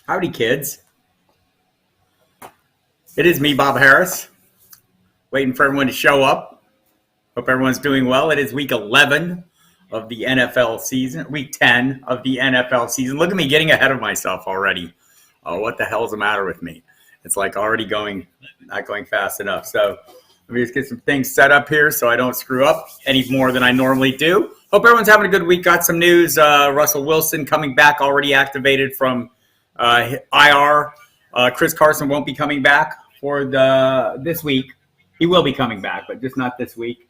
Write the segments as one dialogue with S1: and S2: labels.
S1: Howdy, kids. It is me, Bob Harris, waiting for everyone to show up. Hope everyone's doing well. It is week 11 of the NFL season, week 10 of the NFL season. Look at me getting ahead of myself already. Oh, what the hell's the matter with me? It's like already not going fast enough. So let me just get some things set up here so I don't screw up any more than I normally do. Hope everyone's having a good week. Got some news. Russell Wilson coming back, already activated from IR. Chris Carson won't be coming back for this week. He will be coming back, but just not this week.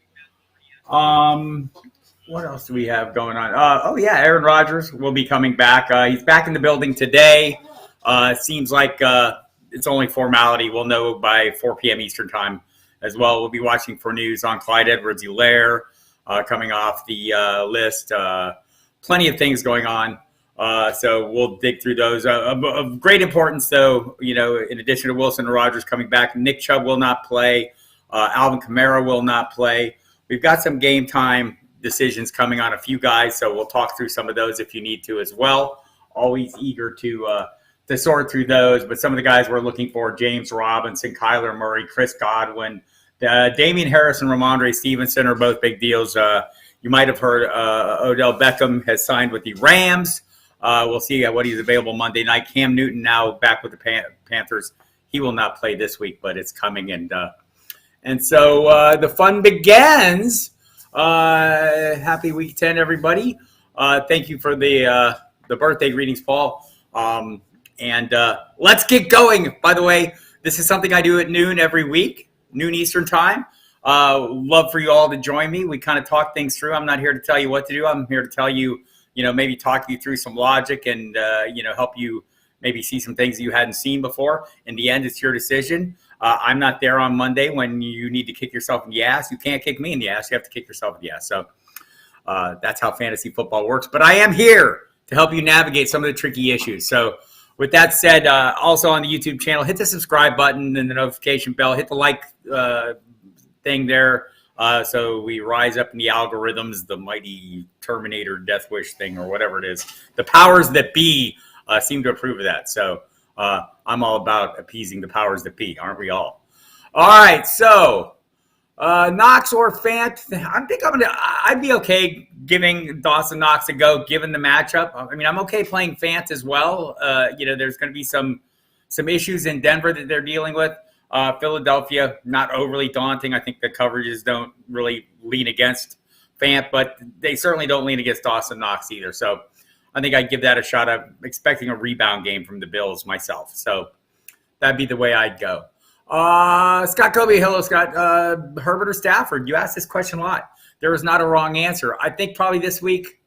S1: What else do we have going on? Aaron Rodgers will be coming back. He's back in the building today. Seems like it's only formality. We'll know by 4 p.m. Eastern time as well. We'll be watching for news on Clyde Edwards-Helaire coming off the list. Plenty of things going on. So we'll dig through those. Of great importance, though, in addition to Wilson and Rodgers coming back, Nick Chubb will not play. Alvin Kamara will not play. We've got some game time decisions coming on a few guys, so we'll talk through some of those if you need to as well. Always eager to sort through those. But some of the guys we're looking for, James Robinson, Kyler Murray, Chris Godwin, Damian Harris, and Ramondre Stevenson are both big deals. You might have heard Odell Beckham has signed with the Rams. We'll see what he's available Monday night. Cam Newton now back with the Panthers. He will not play this week, but it's coming. And so the fun begins. Happy week 10, everybody. Thank you for the birthday greetings, Paul. And let's get going. By the way, this is something I do at noon every week, noon Eastern time. Love for you all to join me. We kind of talk things through. I'm not here to tell you what to do. I'm here to tell you, maybe talk you through some logic and, help you maybe see some things that you hadn't seen before. In the end, it's your decision. I'm not there on Monday when you need to kick yourself in the ass. You can't kick me in the ass. You have to kick yourself in the ass. So that's how fantasy football works. But I am here to help you navigate some of the tricky issues. So with that said, also on the YouTube channel, hit the subscribe button and the notification bell. Hit the like thing there so we rise up in the algorithms, the mighty Terminator Death Wish thing or whatever it is. The powers that be seem to approve of that. So I'm all about appeasing the powers that be, aren't we all? All right, so Knox or Fant, I'd be okay giving Dawson Knox a go given the matchup. I mean, I'm okay playing Fant as well. There's going to be some issues in Denver that they're dealing with. Philadelphia, not overly daunting. I think the coverages don't really lean against Fant, but they certainly don't lean against Dawson Knox either. So I think I'd give that a shot. I'm expecting a rebound game from the Bills myself. So that'd be the way I'd go. Scott Kobe, hello, Scott. Herbert or Stafford? You asked this question a lot. There was not a wrong answer. I think probably this week,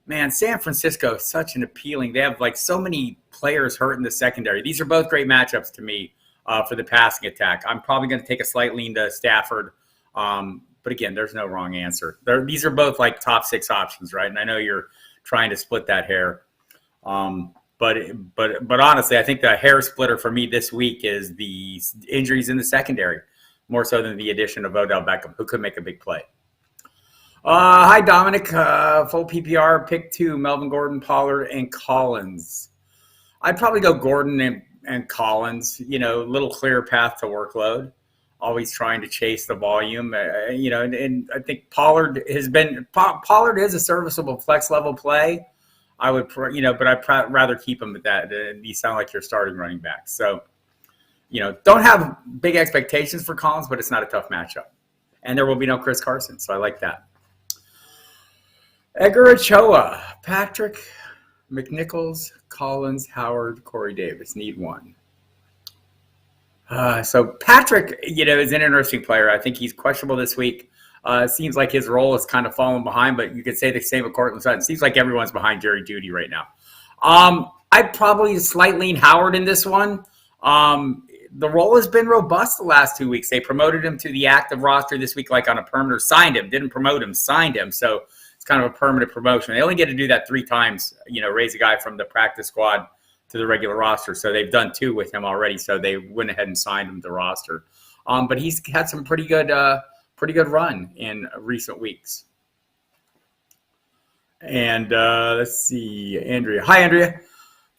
S1: man, San Francisco is such an appealing. They have so many players hurt in the secondary. These are both great matchups to me for the passing attack. I'm probably going to take a slight lean to Stafford. But again, there's no wrong answer. These are both top 6 options, right? And I know you're trying to split that hair. But honestly, I think the hair splitter for me this week is the injuries in the secondary, more so than the addition of Odell Beckham, who could make a big play. Hi, Dominic. Full PPR, pick 2, Melvin Gordon, Pollard, and Collins. I'd probably go Gordon and Collins, little clearer path to workload. Always trying to chase the volume, and I think Pollard is a serviceable flex level play. I would, but I'd rather keep him at that. You sound like you're starting running back. So, don't have big expectations for Collins, but it's not a tough matchup. And there will be no Chris Carson, so I like that. Edgar Ochoa, Patrick, McNichols, Collins, Howard, Corey Davis. Need one. So Patrick, is an interesting player. I think he's questionable this week. Seems like his role has kind of fallen behind, but you could say the same with Cortland Sutton. Seems like everyone's behind Jerry Jeudy right now. I'd probably slightly lean Howard in this one. The role has been robust the last 2 weeks. They promoted him to the active roster this week, on a permanent, signed him, didn't promote him, signed him. So it's kind of a permanent promotion. They only get to do that 3 times, raise a guy from the practice squad to the regular roster. So they've done 2 with him already. So they went ahead and signed him to the roster. But he's had some pretty good run in recent weeks. And let's see, Andrea. Hi, Andrea.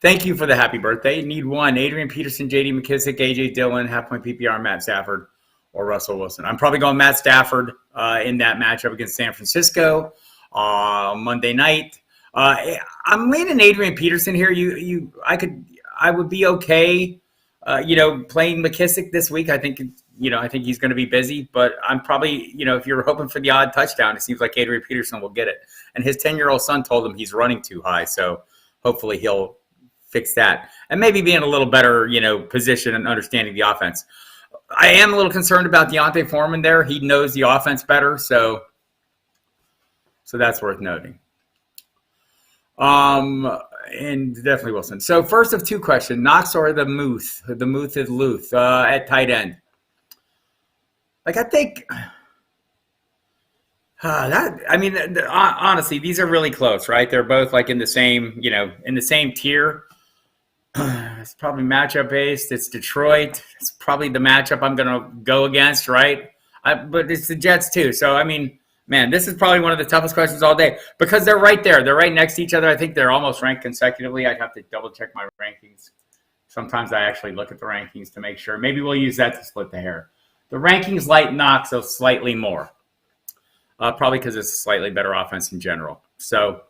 S1: Thank you for the happy birthday. Need one. Adrian Peterson, J.D. McKissick, A.J. Dillon, half-point PPR, Matt Stafford, or Russell Wilson. I'm probably going Matt Stafford in that matchup against San Francisco Monday night. I'm leaning Adrian Peterson here. I would be okay, playing McKissick this week. I think he's going to be busy, but I'm probably, if you're hoping for the odd touchdown, it seems like Adrian Peterson will get it. And his 10-year-old son told him he's running too high, so hopefully he'll fix that, and maybe be in a little better, position and understanding the offense. I am a little concerned about Deontay Foreman there. He knows the offense better, so that's worth noting. And definitely Wilson. So first of two questions: Knox or the Muth? The Muth is Luth at tight end. I think honestly, these are really close, right? They're both like in the same tier. It's probably matchup based. It's Detroit. It's probably the matchup I'm going to go against, right? But it's the Jets too. So, man, this is probably one of the toughest questions all day because they're right there. They're right next to each other. I think they're almost ranked consecutively. I'd have to double check my rankings. Sometimes I actually look at the rankings to make sure. Maybe we'll use that to split the hair. The rankings light Knox so slightly more, probably because it's a slightly better offense in general. So.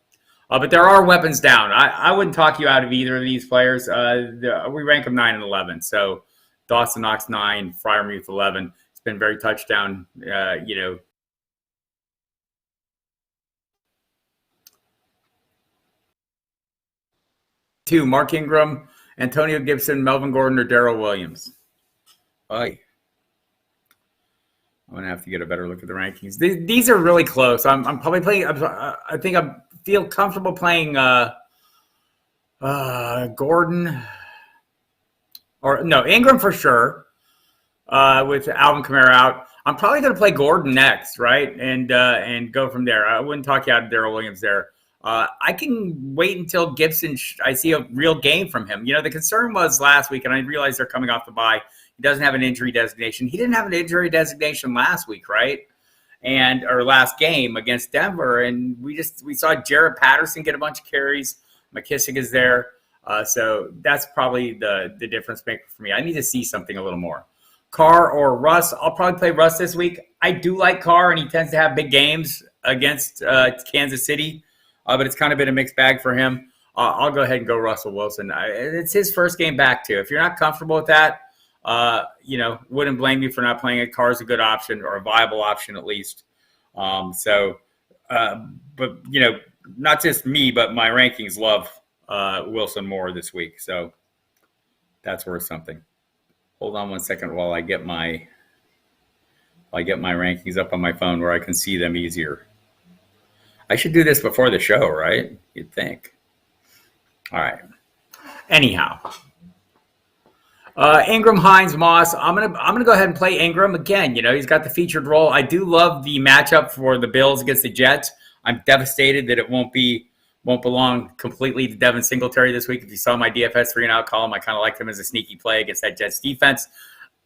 S1: But there are weapons down. I wouldn't talk you out of either of these players. We rank them 9 and 11. So Dawson Knox 9, Freiermuth 11. It's been very touchdown. Two, Mark Ingram, Antonio Gibson, Melvin Gordon, or Daryl Williams. I'm going to have to get a better look at the rankings. These are really close. I'm probably playing. I think I feel comfortable playing Gordon. Ingram for sure with Alvin Kamara out. I'm probably going to play Gordon next, right? And go from there. I wouldn't talk you out of Daryl Williams there. I can wait until Gibson. I see a real game from him. The concern was last week, and I realize they're coming off the bye. He doesn't have an injury designation. He didn't have an injury designation last week, right? Or last game against Denver. And we saw Jared Patterson get a bunch of carries. McKissick is there. So that's probably the difference maker for me. I need to see something a little more. Carr or Russ? I'll probably play Russ this week. I do like Carr, and he tends to have big games against Kansas City. But it's kind of been a mixed bag for him. I'll go ahead and go Russell Wilson. It's his first game back, too. If you're not comfortable with that, wouldn't blame you for not playing it. Carr's a good option, or a viable option at least. But not just me, but my rankings love Wilson more this week. So that's worth something. Hold on one second while I get my rankings up on my phone where I can see them easier. I should do this before the show, right? You'd think. All right. Anyhow. Ingram, Hines, Moss. I'm gonna go ahead and play Ingram again. He's got the featured role. I do love the matchup for the Bills against the Jets. I'm devastated that it won't belong completely to Devin Singletary this week. If you saw my DFS 3-and-out column, I kind of liked him as a sneaky play against that Jets defense.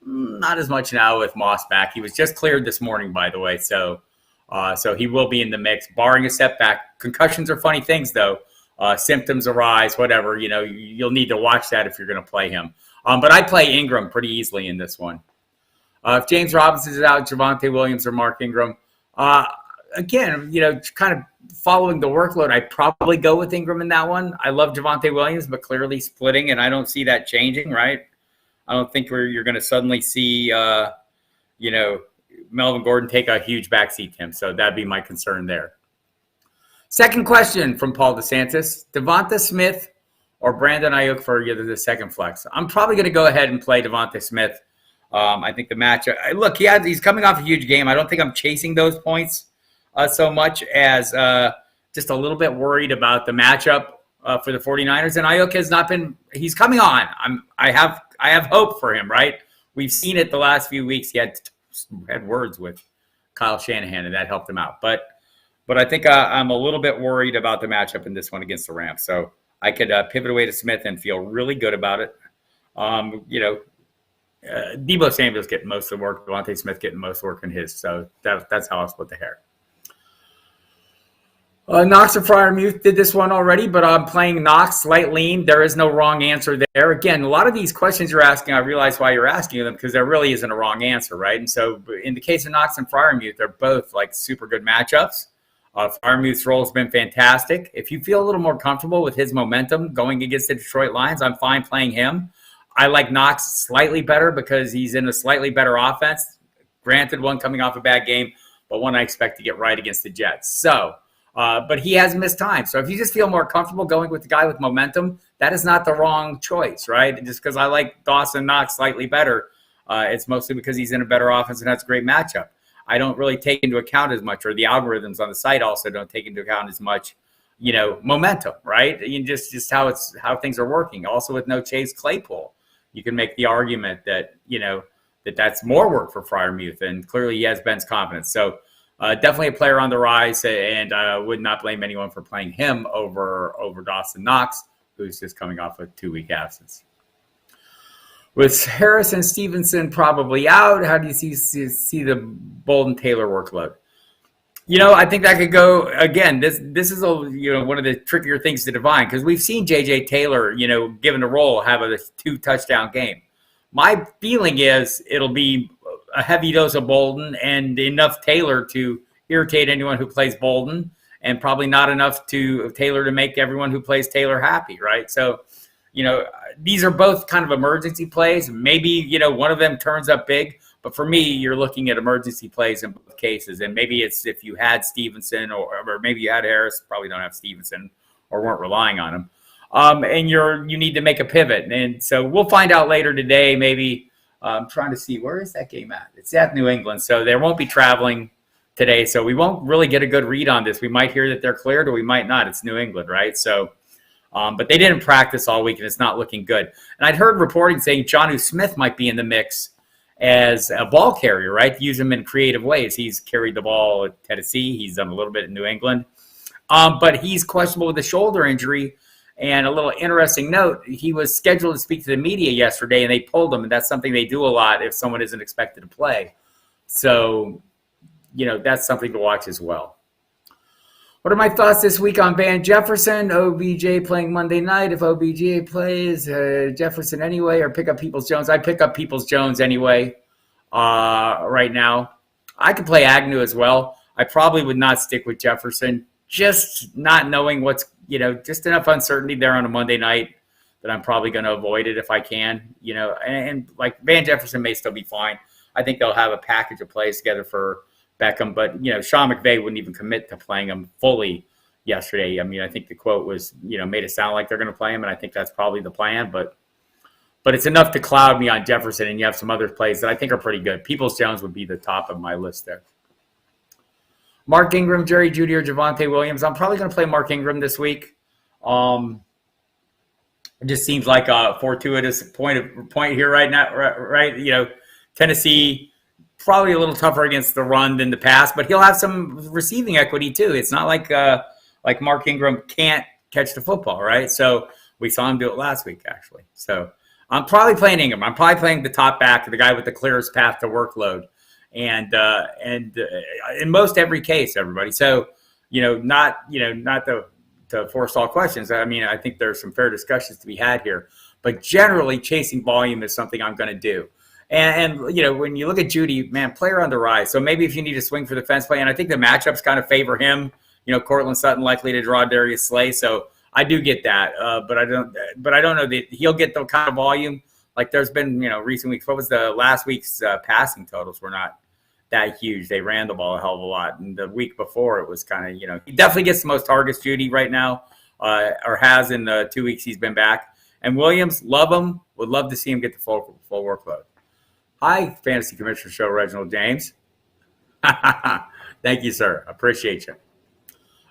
S1: Not as much now with Moss back. He was just cleared this morning, by the way, so he will be in the mix, barring a setback. Concussions are funny things, though. Symptoms arise, whatever. You'll need to watch that if you're going to play him. But I play Ingram pretty easily in this one. If James Robinson is out, Javonte Williams or Mark Ingram. Again, kind of following the workload, I'd probably go with Ingram in that one. I love Javonte Williams, but clearly splitting, and I don't see that changing, right? I don't think you're going to suddenly see, Melvin Gordon take a huge backseat to him. So that'd be my concern there. Second question from Paul DeSantis. Devonta Smith or Brandon Ayuk for the second flex? I'm probably going to go ahead and play Devonta Smith. I think the matchup – look, he's coming off a huge game. I don't think I'm chasing those points so much as just a little bit worried about the matchup for the 49ers. And Ayuk has not been – he's coming on. I have hope for him, right? We've seen it the last few weeks. He had words with Kyle Shanahan, and that helped him out. But I think I'm a little bit worried about the matchup in this one against the Rams. So I could pivot away to Smith and feel really good about it. Deebo Samuel's getting most of the work. Devontae Smith getting most of the work in his. So that's how I'll split the hair. Knox and Fryermuth did this one already, but I'm playing Knox, slight lean. There is no wrong answer there. Again, a lot of these questions you're asking, I realize why you're asking them because there really isn't a wrong answer, right? And so in the case of Knox and Fryermuth, they're both like super good matchups. Fryermuth's role has been fantastic. If you feel a little more comfortable with his momentum going against the Detroit Lions, I'm fine playing him. I like Knox slightly better because he's in a slightly better offense. Granted, one coming off a bad game, but one I expect to get right against the Jets. So, but he has missed time. So if you just feel more comfortable going with the guy with momentum, that is not the wrong choice, right? Just because I like Dawson Knox slightly better, it's mostly because he's in a better offense and that's a great matchup. I don't really take into account as much, or the algorithms on the site also don't take into account as much, momentum, right? Just how things are working. Also with no Chase Claypool, you can make the argument that, that's more work for Fryermuth, and clearly he has Ben's confidence. So definitely a player on the rise, and I would not blame anyone for playing him over Dawson Knox, who's just coming off a 2-week absence. With Harris and Stevenson probably out, how do you see the Bolden Taylor workload? I think that could go again. This is one of the trickier things to divine because we've seen J.J. Taylor, given a role, have a 2-touchdown game. My feeling is it'll be a heavy dose of Bolden and enough Taylor to irritate anyone who plays Bolden, and probably not enough to Taylor to make everyone who plays Taylor happy, right? So, these are both kind of emergency plays. Maybe, one of them turns up big, but for me, you're looking at emergency plays in both cases. And maybe it's if you had Stevenson or maybe you had Harris, probably don't have Stevenson or weren't relying on him. And you need to make a pivot. And so we'll find out later today, maybe. I'm trying to see, where is that game at? It's at New England. So they won't be traveling today. So we won't really get a good read on this. We might hear that they're cleared or we might not. It's New England, right? So, but they didn't practice all week and it's not looking good. And I'd heard reporting saying Jonnu Smith might be in the mix as a ball carrier, right? Use him in creative ways. He's carried the ball at Tennessee. He's done a little bit in New England. But he's questionable with a shoulder injury. And a little interesting note, he was scheduled to speak to the media yesterday, and they pulled him, and that's something they do a lot if someone isn't expected to play. So, that's something to watch as well. What are my thoughts this week on Van Jefferson? OBJ playing Monday night. If OBJ plays, Jefferson anyway, or pick up Peoples-Jones? I pick up Peoples-Jones anyway right now. I could play Agnew as well. I probably would not stick with Jefferson, just not knowing what's just enough uncertainty there on a Monday night that I'm probably going to avoid it if I can, and like Van Jefferson may still be fine. I think they'll have a package of plays together for Beckham, but, Sean McVay wouldn't even commit to playing him fully yesterday. I mean, I think the quote was, made it sound like they're going to play him, and I think that's probably the plan, but it's enough to cloud me on Jefferson, and you have some other plays that I think are pretty good. Peoples-Jones would be the top of my list there. Mark Ingram, Jerry Jeudy, or Javonte Williams. I'm probably going to play Mark Ingram this week. It just seems like a fortuitous point here right now, right? Tennessee probably a little tougher against the run than the pass, but he'll have some receiving equity too. It's not like Mark Ingram can't catch the football, right? So we saw him do it last week, actually. So I'm probably playing Ingram. I'm probably playing the top back, the guy with the clearest path to workload. And in most every case, everybody. So, not to forestall questions. I mean, I think there's some fair discussions to be had here. But generally, chasing volume is something I'm going to do. And when you look at Jeudy, man, player on the rise. So maybe if you need to swing for the fence play, and I think the matchups kind of favor him. Cortland Sutton likely to draw Darius Slay. So I do get that. But I don't know that he'll get the kind of volume. Like there's been, recent weeks. What was the last week's passing totals were not that huge. They ran the ball a hell of a lot. And the week before it was kind of, he definitely gets the most targets, Jeudy, right now, or has in the 2 weeks he's been back. And Williams, love him. Would love to see him get the full workload. Hi, Fantasy Commissioner Show, Reginald James. Thank you, sir. Appreciate you.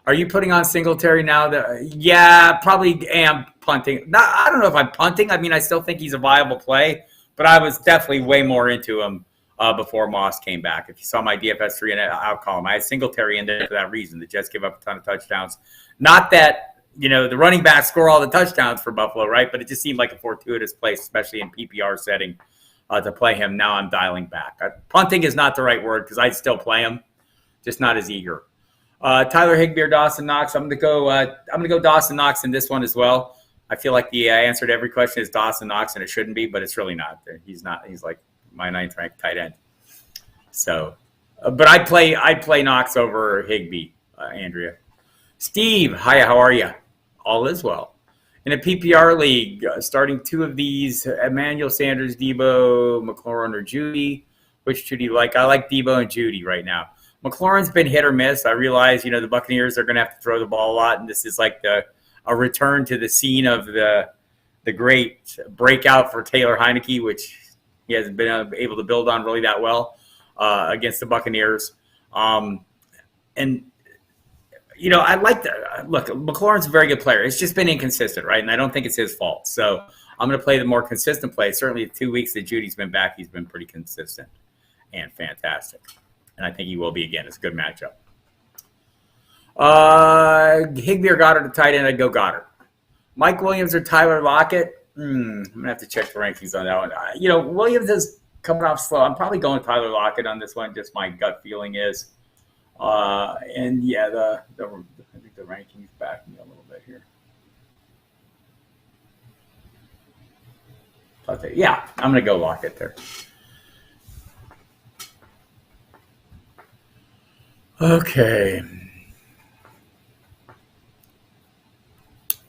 S1: Are you putting on Singletary now? Yeah, probably am punting. I don't know if I'm punting. I mean, I still think he's a viable play, but I was definitely way more into him before Moss came back. If you saw my DFS 3 and out column, I had Singletary in there for that reason. The Jets give up a ton of touchdowns. Not that, the running backs score all the touchdowns for Buffalo, right? But it just seemed like a fortuitous place, especially in PPR setting, to play him. Now I'm dialing back. Punting is not the right word because I'd still play him, just not as eager. Tyler Higbee or Dawson Knox. I'm gonna go Dawson Knox in this one as well. I feel like the answer to every question is Dawson Knox, and it shouldn't be, but it's really not. He's not. He's like my 9th ranked tight end. So, but I'd play Knox over Higbee, Andrea. Steve, hi, how are you? All is well. In a PPR league, starting 2 of these, Emmanuel Sanders, Debo, McLaurin, or Judy. Which two do you like? I like Debo and Judy right now. McLaurin's been hit or miss. I realize, the Buccaneers are going to have to throw the ball a lot, and this is like a return to the scene of the great breakout for Taylor Heineke, which he hasn't been able to build on really that well against the Buccaneers. I like that. Look, McLaurin's a very good player. It's just been inconsistent, right? And I don't think it's his fault. So I'm going to play the more consistent play. Certainly the 2 weeks that Judy's been back, he's been pretty consistent and fantastic. And I think he will be again. It's a good matchup. Higbee or Goddard to tight end, I'd go Goddard. Mike Williams or Tyler Lockett? I'm going to have to check the rankings on that one. Williams is coming off slow. I'm probably going Tyler Lockett on this one. Just my gut feeling is. I think the rankings back me a little bit here. Yeah, I'm going to go Lockett there. Okay.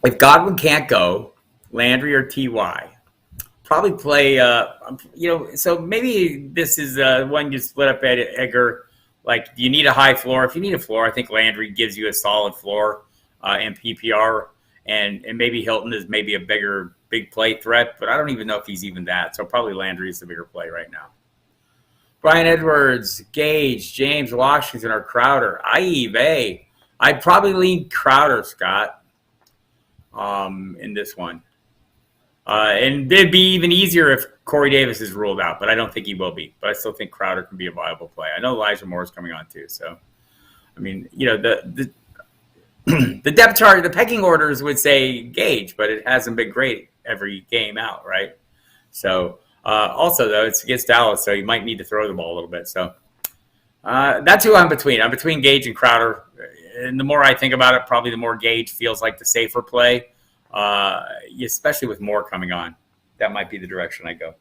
S1: If Godwin can't go, Landry or T.Y. Probably play, so maybe this is one you split up at Edgar. Like, do you need a high floor? If you need a floor, I think Landry gives you a solid floor in PPR. And maybe Hilton is maybe a big play threat, but I don't even know if he's even that. So probably Landry is the bigger play right now. Brian Edwards, Gage, James Washington, or Crowder. I'd probably lean Crowder, Scott, in this one. And it'd be even easier if Corey Davis is ruled out, but I don't think he will be. But I still think Crowder can be a viable play. I know Elijah Moore is coming on too. So, I mean, the depth chart, the pecking orders would say Gage, but it hasn't been great every game out, right? So, also, though, it's against Dallas, so you might need to throw the ball a little bit. So, that's who I'm between. I'm between Gage and Crowder. And the more I think about it, probably the more Gage feels like the safer play, especially with Moore coming on. That might be the direction I go.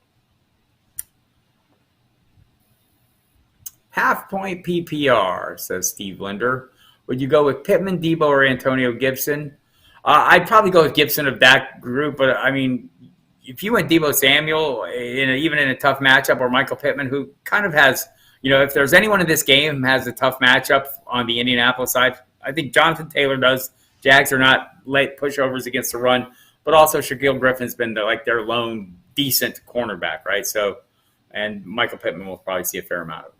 S1: Half-point PPR, says Steve Linder. Would you go with Pittman, Debo, or Antonio Gibson? I'd probably go with Gibson of that group, but, I mean, if you went Debo Samuel, even in a tough matchup, or Michael Pittman, who kind of has, if there's anyone in this game who has a tough matchup on the Indianapolis side, I think Jonathan Taylor does. Jags are not late pushovers against the run, but also Shaquille Griffin's been their lone decent cornerback, right? So, and Michael Pittman will probably see a fair amount of it.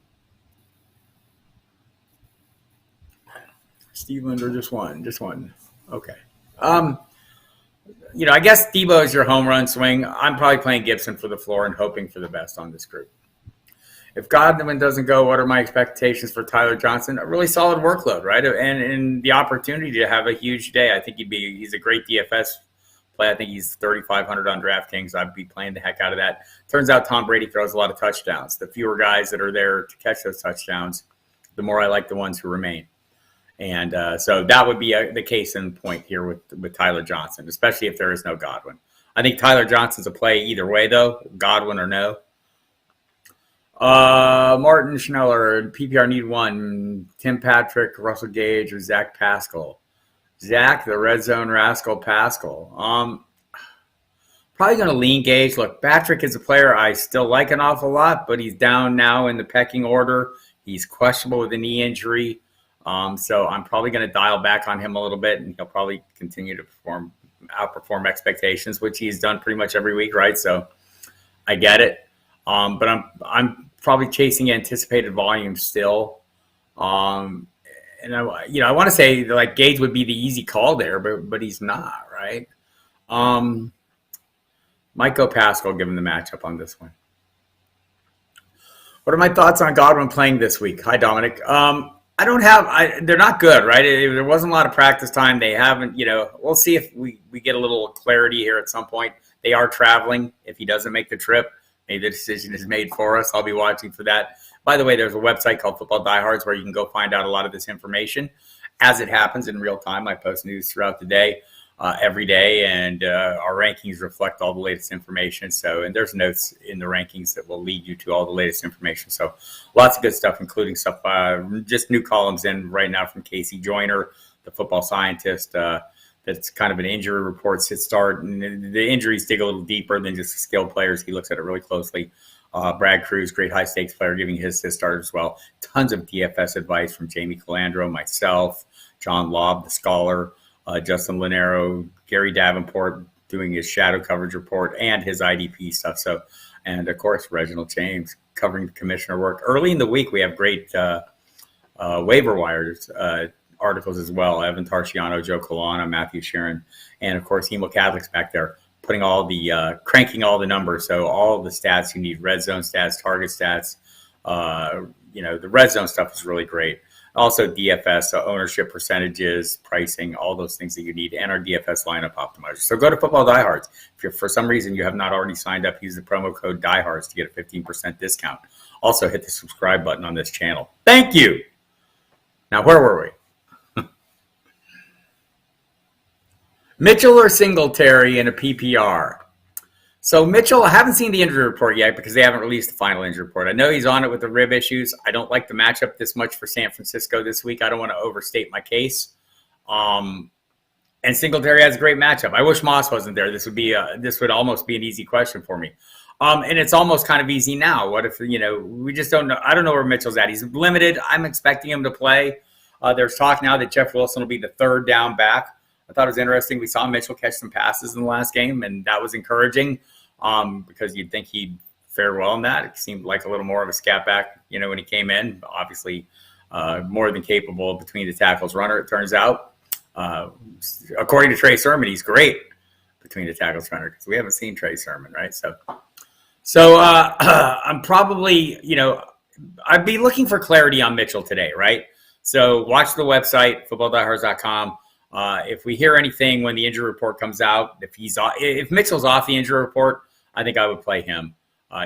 S1: Steve Linder, just one. Okay. I guess Debo is your home run swing. I'm probably playing Gibson for the floor and hoping for the best on this group. If Godwin doesn't go, what are my expectations for Tyler Johnson? A really solid workload, right? And the opportunity to have a huge day. I think he's a great DFS play. I think he's 3,500 on DraftKings. I'd be playing the heck out of that. Turns out Tom Brady throws a lot of touchdowns. The fewer guys that are there to catch those touchdowns, the more I like the ones who remain. And so that would be the case in point here with Tyler Johnson, especially if there is no Godwin. I think Tyler Johnson's a play either way, though, Godwin or no. Martin Schneller, PPR need one. Tim Patrick, Russell Gage, or Zach Pascal. Zach, the red zone rascal Pascal. Probably going to lean Gage. Look, Patrick is a player I still like an awful lot, but he's down now in the pecking order. He's questionable with a knee injury. So I'm probably going to dial back on him a little bit, and he'll probably continue to outperform expectations, which he's done pretty much every week, right? So I get it. But I'm probably chasing anticipated volume still. And I want to say Gage would be the easy call there, but he's not, right? Might go Pascal given the matchup on this one. What are my thoughts on Godwin playing this week? Hi, Dominic. They're not good, right? There wasn't a lot of practice time. They haven't, we'll see if we get a little clarity here at some point. They are traveling. If he doesn't make the trip, maybe the decision is made for us. I'll be watching for that. By the way, there's a website called Football Diehards where you can go find out a lot of this information. as it happens in real time. I post news throughout the day, every day, and our rankings reflect all the latest information. So, and there's notes in the rankings that will lead you to all the latest information. So lots of good stuff, including stuff, just new columns in right now from Casey Joyner, the football scientist. That's kind of an injury reports hit start, and the injuries dig a little deeper than just the skilled players. He looks at it really closely. Brad Cruz, great high stakes player, giving his start as well. Tons of DFS advice from Jamie Calandro, myself, John Lobb, the scholar, Justin Linero, Gary Davenport doing his shadow coverage report and his IDP stuff. So, and of course, Reginald James covering the commissioner work. Early in the week, we have great waiver wires articles as well. Evan Tarciano, Joe Colana, Matthew Sheeran, and of course, Hemo Catholic's back there putting all the cranking all the numbers. So all the stats you need, red zone stats, target stats. The red zone stuff is really great. Also DFS, so ownership percentages, pricing, all those things that you need, and our DFS lineup optimizer. So go to Football Diehards. If you're, for some reason you have not already signed up, use the promo code Diehards to get a 15% discount. Also hit the subscribe button on this channel. Thank you. Now, where were we? Mitchell or Singletary in a PPR? So Mitchell, I haven't seen the injury report yet because they haven't released the final injury report. I know he's on it with the rib issues. I don't like the matchup this much for San Francisco this week. I don't want to overstate my case. And Singletary has a great matchup. I wish Moss wasn't there. This would almost be an easy question for me. And it's almost kind of easy now. What if, we just don't know. I don't know where Mitchell's at. He's limited. I'm expecting him to play. There's talk now that Jeff Wilson will be the third down back. I thought it was interesting. We saw Mitchell catch some passes in the last game, and that was encouraging because you'd think he'd fare well in that. It seemed like a little more of a scat back, when he came in. Obviously, more than capable between the tackles runner, it turns out. According to Trey Sermon, he's great between the tackles runner because we haven't seen Trey Sermon, right? So I'm probably, I'd be looking for clarity on Mitchell today, right? So watch the website, footballdiehards.com. If we hear anything when the injury report comes out, if Mitchell's off the injury report, I think I would play him,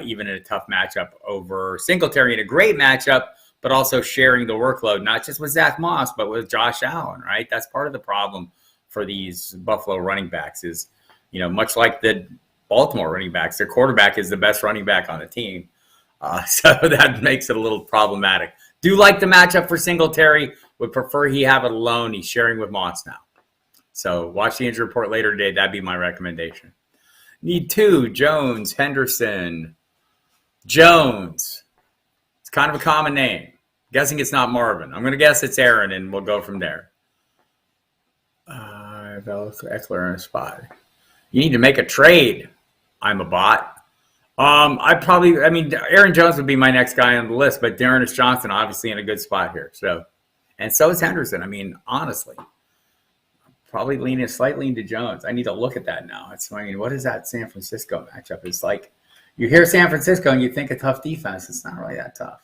S1: even in a tough matchup over Singletary in a great matchup, but also sharing the workload, not just with Zach Moss, but with Josh Allen, right? That's part of the problem for these Buffalo running backs is, much like the Baltimore running backs, their quarterback is the best running back on the team. So that makes it a little problematic. Do like the matchup for Singletary. Would prefer he have it alone. He's sharing with Moss now. So watch the injury report later today. That'd be my recommendation. Need two. Jones, Henderson. Jones. It's kind of a common name. Guessing it's not Marvin. I'm going to guess it's Aaron, and we'll go from there. Eckler in a spot. You need to make a trade. I'm a bot. Aaron Jones would be my next guy on the list, but Dearness Johnson obviously in a good spot here. And so is Henderson. Honestly, probably leaning slightly into Jones. I need to look at that now. What is that San Francisco matchup? It's like you hear San Francisco and you think a tough defense. It's not really that tough.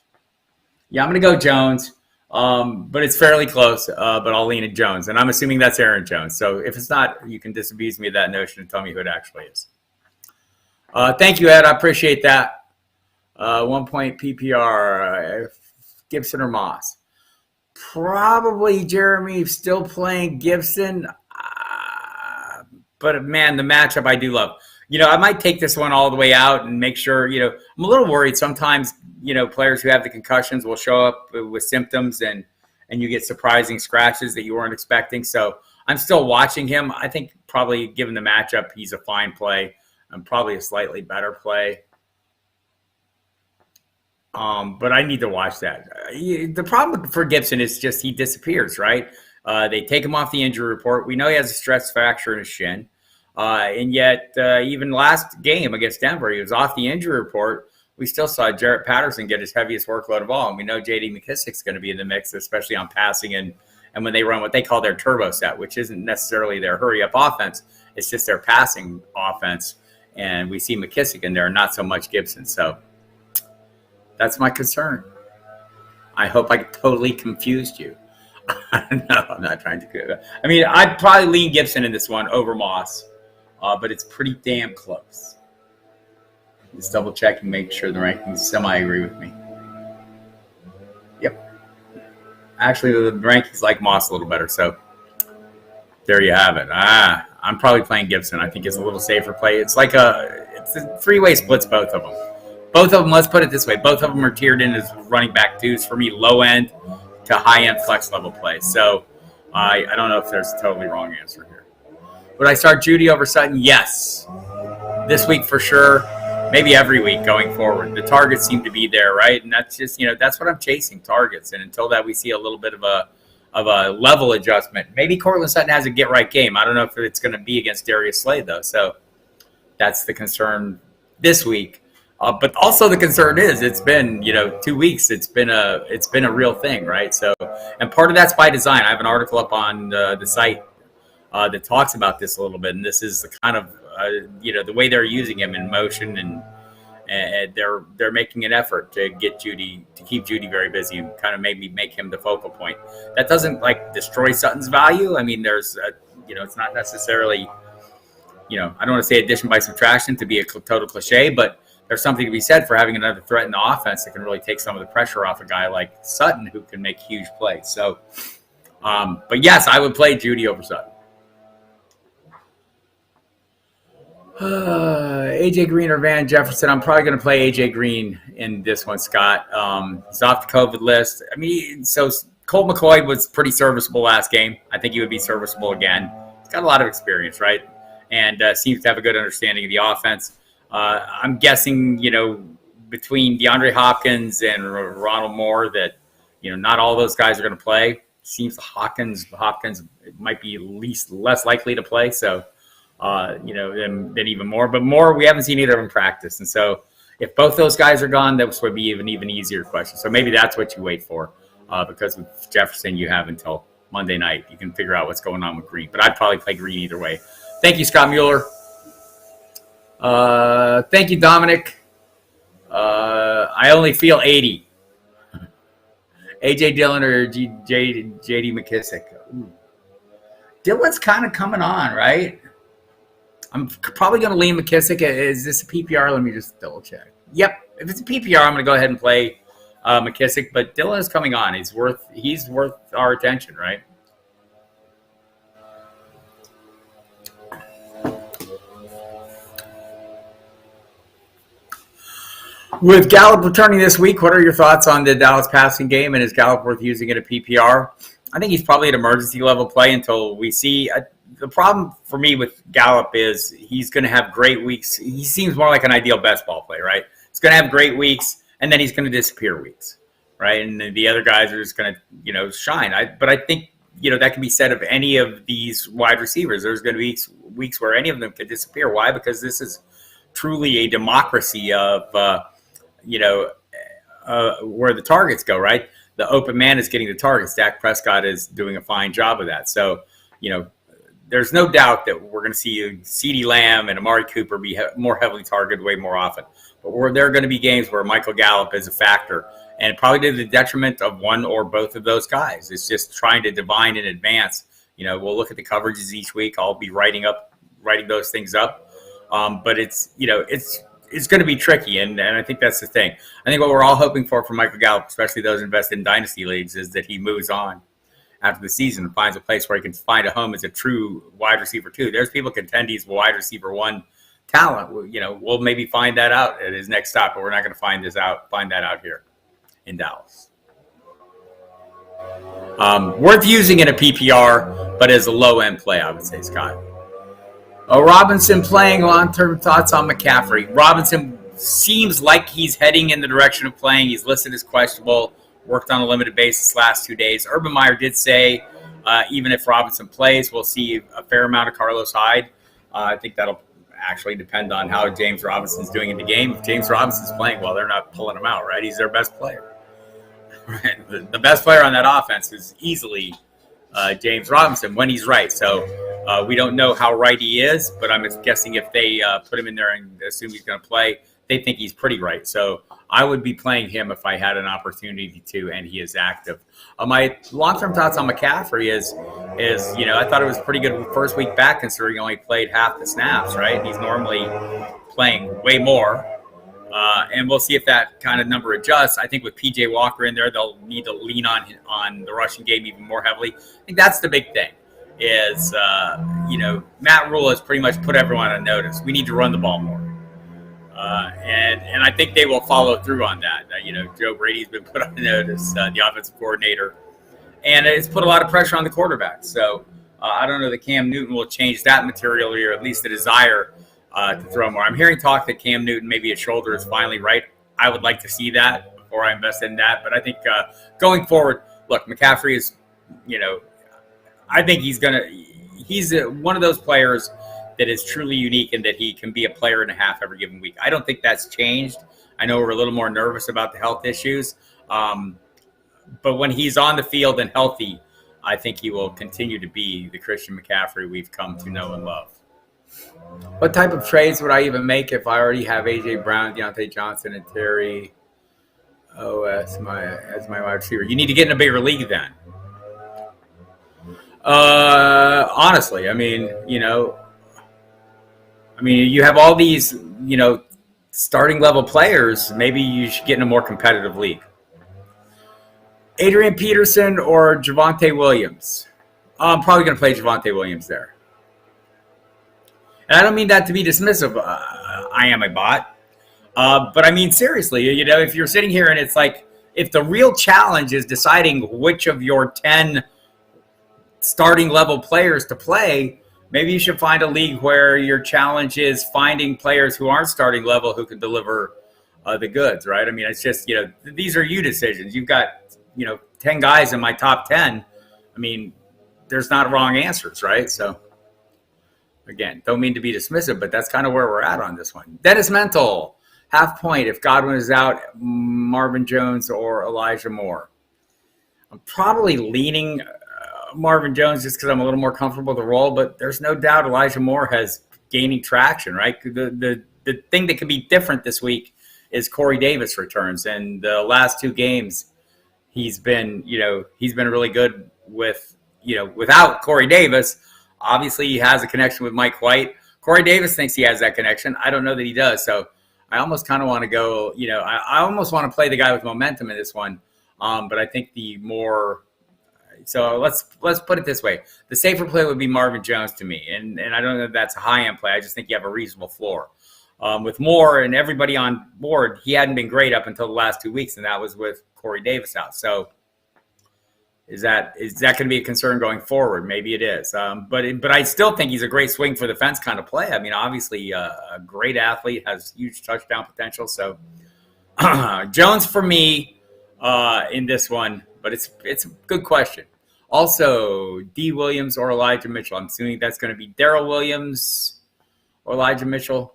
S1: Yeah, I'm going to go Jones, but it's fairly close, but I'll lean at Jones. And I'm assuming that's Aaron Jones. So if it's not, you can disabuse me of that notion and tell me who it actually is. Thank you, Ed. I appreciate that. 1 point PPR, Gibson or Moss? Probably Jeremy still playing Gibson. But, man, the matchup I do love. I might take this one all the way out and make sure, I'm a little worried. Sometimes, players who have the concussions will show up with symptoms and you get surprising scratches that you weren't expecting. So I'm still watching him. I think probably given the matchup, he's a fine play. I'm probably a slightly better play. But I need to watch that. The problem for Gibson is just he disappears, right? They take him off the injury report. We know he has a stress fracture in his shin. And yet, even last game against Denver, he was off the injury report. We still saw Jarrett Patterson get his heaviest workload of all. And we know J.D. McKissic's going to be in the mix, especially on passing and when they run what they call their turbo set, which isn't necessarily their hurry-up offense. It's just their passing offense. And we see McKissic in there, not so much Gibson. So that's my concern. I hope I totally confused you. No, I'm not trying to. I'd probably lean Gibson in this one over Moss, but it's pretty damn close. Just double check and make sure the rankings semi-agree with me. Yep. Actually, the rankings like Moss a little better. So there you have it. I'm probably playing Gibson. I think it's a little safer play. It's a three-way splits, both of them. Both of them, let's put it this way, both of them are tiered in as running back twos for me, low end to high end flex level play. So I don't know if there's a totally wrong answer here. Would I start Judy over Sutton? Yes. This week for sure. Maybe every week going forward. The targets seem to be there, right? And that's just, that's what I'm chasing, targets. And until that, we see a little bit of a level adjustment. Maybe Cortland Sutton has a get-right game. I don't know if it's going to be against Darius Slade, though. So that's the concern this week. But also the concern is it's been, 2 weeks. It's been a real thing, right? So, and part of that's by design. I have an article up on the site that talks about this a little bit. And this is the kind of, the way they're using him in motion, and they're making an effort to keep Judy very busy and kind of maybe make him the focal point. That doesn't destroy Sutton's value. I mean, there's, it's not necessarily, I don't want to say addition by subtraction to be a total cliche, but there's something to be said for having another threat in the offense that can really take some of the pressure off a guy like Sutton who can make huge plays. So, but yes, I would play Judy over Sutton. AJ Green or Van Jefferson? I'm probably going to play AJ Green in this one, Scott. He's off the COVID list. I mean, so Colt McCoy was pretty serviceable last game. I think he would be serviceable again. He's got a lot of experience, right? And seems to have a good understanding of the offense. I'm guessing, between DeAndre Hopkins and Ronald Moore that, not all those guys are going to play. Seems Hopkins might be less likely to play. So, than even more. But Moore, we haven't seen either of them practice. And so if both those guys are gone, that would be an even easier question. So maybe that's what you wait for because with Jefferson, you have until Monday night. You can figure out what's going on with Green. But I'd probably play Green either way. Thank you, Scott Mueller. Thank you, Dominic. I only feel 80. AJ Dillon or JD McKissick? Ooh. Dillon's kind of coming on, right? I'm probably going to lean McKissick. Is this a PPR? Let me just double check. Yep. If it's a PPR, I'm going to go ahead and play McKissick. But Dillon is coming on. He's worth our attention, right? With Gallup returning this week, what are your thoughts on the Dallas passing game, and is Gallup worth using at a PPR? I think he's probably at emergency level play until we see. The problem for me with Gallup is he's going to have great weeks. He seems more like an ideal best ball play, right? He's going to have great weeks, and then he's going to disappear weeks, right? And the other guys are just going to, shine. But I think, that can be said of any of these wide receivers. There's going to be weeks where any of them could disappear. Why? Because this is truly a democracy of where the targets go, right? The open man is getting the targets. Dak Prescott is doing a fine job of that. So, there's no doubt that we're going to see CeeDee Lamb and Amari Cooper be more heavily targeted way more often. But there are going to be games where Michael Gallup is a factor, and probably to the detriment of one or both of those guys. It's just trying to divine in advance. We'll look at the coverages each week. I'll be writing those things up. But it's going to be tricky, and I think that's the thing. I think what we're all hoping for Michael Gallup, especially those invested in dynasty leagues, is that he moves on after the season and finds a place where he can find a home as a true wide receiver too. There's people contend he's wide receiver one talent. We'll maybe find that out at his next stop, but we're not going to find that out here in Dallas. Worth using in a PPR, but as a low end play, I would say, Scott. Robinson playing, long-term thoughts on Mccaffery. Robinson seems like he's heading in the direction of playing. He's listed as questionable, worked on a limited basis last 2 days. Urban Meyer did say even if Robinson plays, we'll see a fair amount of Carlos Hyde. I think that'll actually depend on how James Robinson's doing in the game. If James Robinson's playing well, they're not pulling him out, right? He's their best player. The best player on that offense is easily James Robinson when he's right. So we don't know how right he is, but I'm guessing if they put him in there and assume he's going to play, they think he's pretty right. So I would be playing him if I had an opportunity to, and he is active. My long-term thoughts on Mccaffery is I thought it was pretty good first week back considering he only played half the snaps, right? He's normally playing way more. And we'll see if that kind of number adjusts. I think with PJ Walker in there, they'll need to lean on the rushing game even more heavily. I think that's the big thing is, Matt Rule has pretty much put everyone on notice. We need to run the ball more. And I think they will follow through on that. Joe Brady's been put on notice, the offensive coordinator, and it's put a lot of pressure on the quarterback. So I don't know that Cam Newton will change that materially, or at least the desire to throw more. I'm hearing talk that Cam Newton, maybe his shoulder is finally right. I would like to see that before I invest in that. But I think going forward, look, Mccaffery is, I think he's one of those players that is truly unique in that he can be a player and a half every given week. I don't think that's changed. I know we're a little more nervous about the health issues. But when he's on the field and healthy, I think he will continue to be the Christian McCaffrey we've come to know and love. What type of trades would I even make if I already have A.J. Brown, Deontay Johnson, and Terry as my wide receiver? You need to get in a bigger league then. Honestly, you have all these, starting level players. Maybe you should get in a more competitive league. Adrian Peterson or Javonte Williams? I'm probably going to play Javonte Williams there. And I don't mean that to be dismissive. I am a bot. But I mean, seriously, if you're sitting here and it's like, if the real challenge is deciding which of your 10 starting level players to play, maybe you should find a league where your challenge is finding players who aren't starting level who can deliver the goods, right? I mean, it's just, these are you decisions. You've got, 10 guys in my top 10. I mean, there's not wrong answers, right? So, again, don't mean to be dismissive, but that's kind of where we're at on this one. Dennis Mental, half point. If Godwin is out, Marvin Jones or Elijah Moore. I'm probably leaning Marvin Jones just because I'm a little more comfortable with the role, but there's no doubt Elijah Moore has gaining traction, right? The thing that could be different this week is Corey Davis returns, and the last two games he's been really good without Corey Davis. Obviously, he has a connection with Mike White. Corey Davis thinks he has that connection. I don't know that he does. So I almost kind of want to go, I almost want to play the guy with momentum in this one. But I think so let's put it this way. The safer play would be Marvin Jones to me. And I don't know if that's a high-end play. I just think you have a reasonable floor. With Moore and everybody on board, he hadn't been great up until the last 2 weeks, and that was with Corey Davis out. So is that going to be a concern going forward? Maybe it is. But I still think he's a great swing for the fence kind of play. I mean, obviously a great athlete, has huge touchdown potential. So Jones for me in this one, but it's a good question. Also, D. Williams or Elijah Mitchell. I'm assuming that's going to be Daryl Williams or Elijah Mitchell.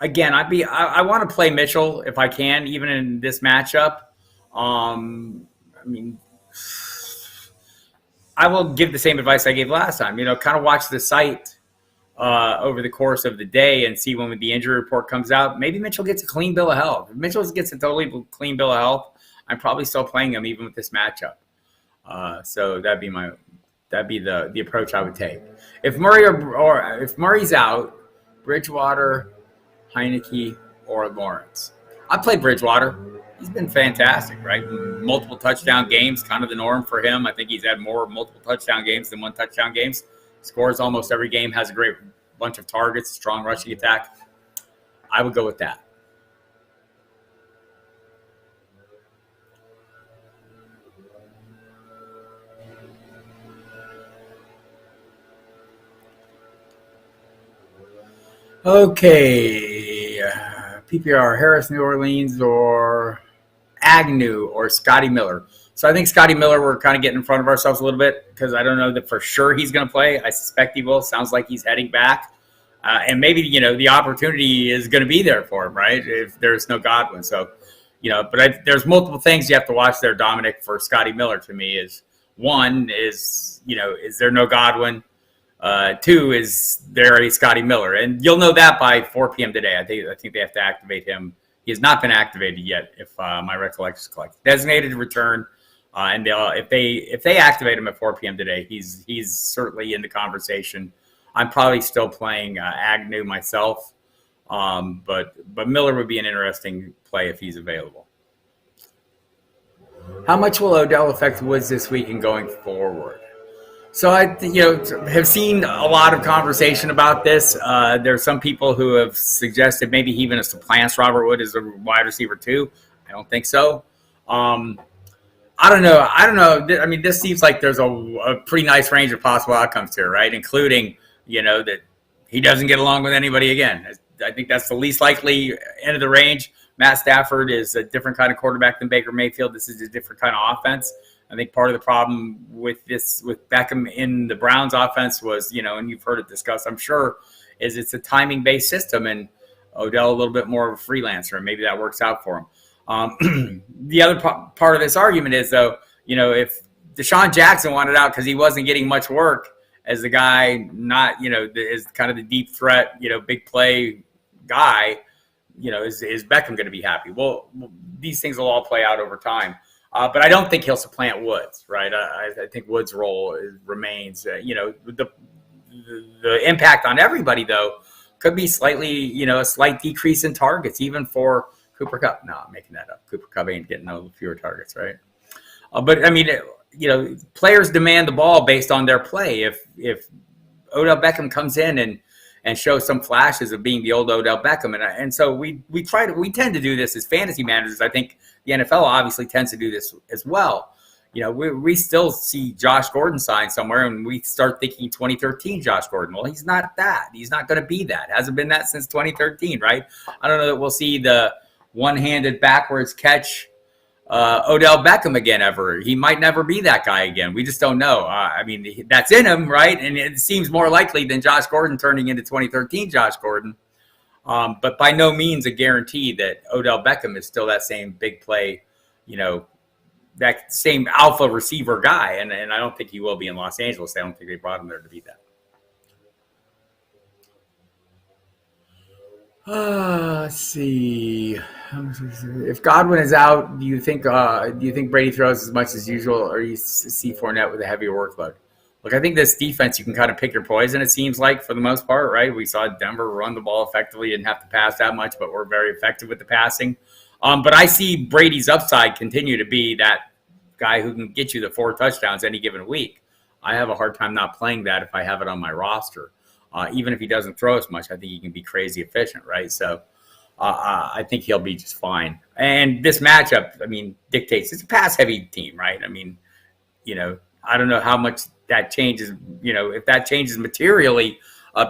S1: Again, I want to play Mitchell if I can, even in this matchup. I will give the same advice I gave last time. Kind of watch the site over the course of the day and see when the injury report comes out. Maybe Mitchell gets a clean bill of health. If Mitchell gets a totally clean bill of health, I'm probably still playing him even with this matchup. So that'd be the approach I would take. If Murray's out, Bridgewater, Heineke, or Lawrence. I play Bridgewater. He's been fantastic, right? Multiple touchdown games, kind of the norm for him. I think he's had more multiple touchdown games than one touchdown games. Scores almost every game, has a great bunch of targets, strong rushing attack. I would go with that. Okay, PPR, Harris, New Orleans, or Agnew, or Scotty Miller. So I think Scotty Miller, we're kind of getting in front of ourselves a little bit because I don't know that for sure he's going to play. I suspect he will. Sounds like he's heading back. And maybe, the opportunity is going to be there for him, right, if there's no Godwin. So, there's multiple things you have to watch there, Dominic, for Scotty Miller to me is, one is, is there no Godwin? Two is there a Scotty Miller, and you'll know that by 4 p.m. today. I think they have to activate him. He has not been activated yet, if my recollection is correct. Designated to return, and if they activate him at 4 p.m. today, he's certainly in the conversation. I'm probably still playing Agnew myself, But Miller would be an interesting play if he's available. How much will Odell affect Woods this week and going forward? So I, have seen a lot of conversation about this. There are some people who have suggested maybe he even supplants Robert Wood as a wide receiver too. I don't think so. I don't know. I mean, this seems like there's a pretty nice range of possible outcomes here, right? Including, that he doesn't get along with anybody again. I think that's the least likely end of the range. Matt Stafford is a different kind of quarterback than Baker Mayfield. This is a different kind of offense. I think part of the problem with Beckham in the Browns offense was, and you've heard it discussed, I'm sure, is it's a timing-based system, and Odell a little bit more of a freelancer, and maybe that works out for him. The other part of this argument is, though, if Deshaun Jackson wanted out because he wasn't getting much work as the guy, not, is kind of the deep threat, big play guy, is Beckham going to be happy? Well, these things will all play out over time. But I don't think he'll supplant Woods, right? I think Woods' role remains. The impact on everybody, though, could be slightly, a slight decrease in targets, even for Cooper Kupp. No, I'm making that up. Cooper Kupp ain't getting no fewer targets, right? But I mean, players demand the ball based on their play. If Odell Beckham comes in and shows some flashes of being the old Odell Beckham, and so we tend to do this as fantasy managers. I think the NFL obviously tends to do this as well. We still see Josh Gordon signed somewhere, and we start thinking 2013 Josh Gordon. Well, he's not that. He's not going to be that. Hasn't been that since 2013, right? I don't know that we'll see the one-handed backwards catch Odell Beckham again ever. He might never be that guy again. We just don't know. I mean, that's in him, right? And it seems more likely than Josh Gordon turning into 2013 Josh Gordon. But by no means a guarantee that Odell Beckham is still that same big play, that same alpha receiver guy. And I don't think he will be in Los Angeles. I don't think they brought him there to be that. Let's see. If Godwin is out, do you think Brady throws as much as usual, or you see Fournette with a heavier workload? Look, I think this defense, you can kind of pick your poison, it seems like, for the most part, right? We saw Denver run the ball effectively, didn't have to pass that much, but we're very effective with the passing. But I see Brady's upside continue to be that guy who can get you the 4 touchdowns any given week. I have a hard time not playing that if I have it on my roster. Even if he doesn't throw as much, I think he can be crazy efficient, right? So I think he'll be just fine. And this matchup, I mean, dictates it's a pass-heavy team, right? I mean, I don't know how much that changes, if that changes materially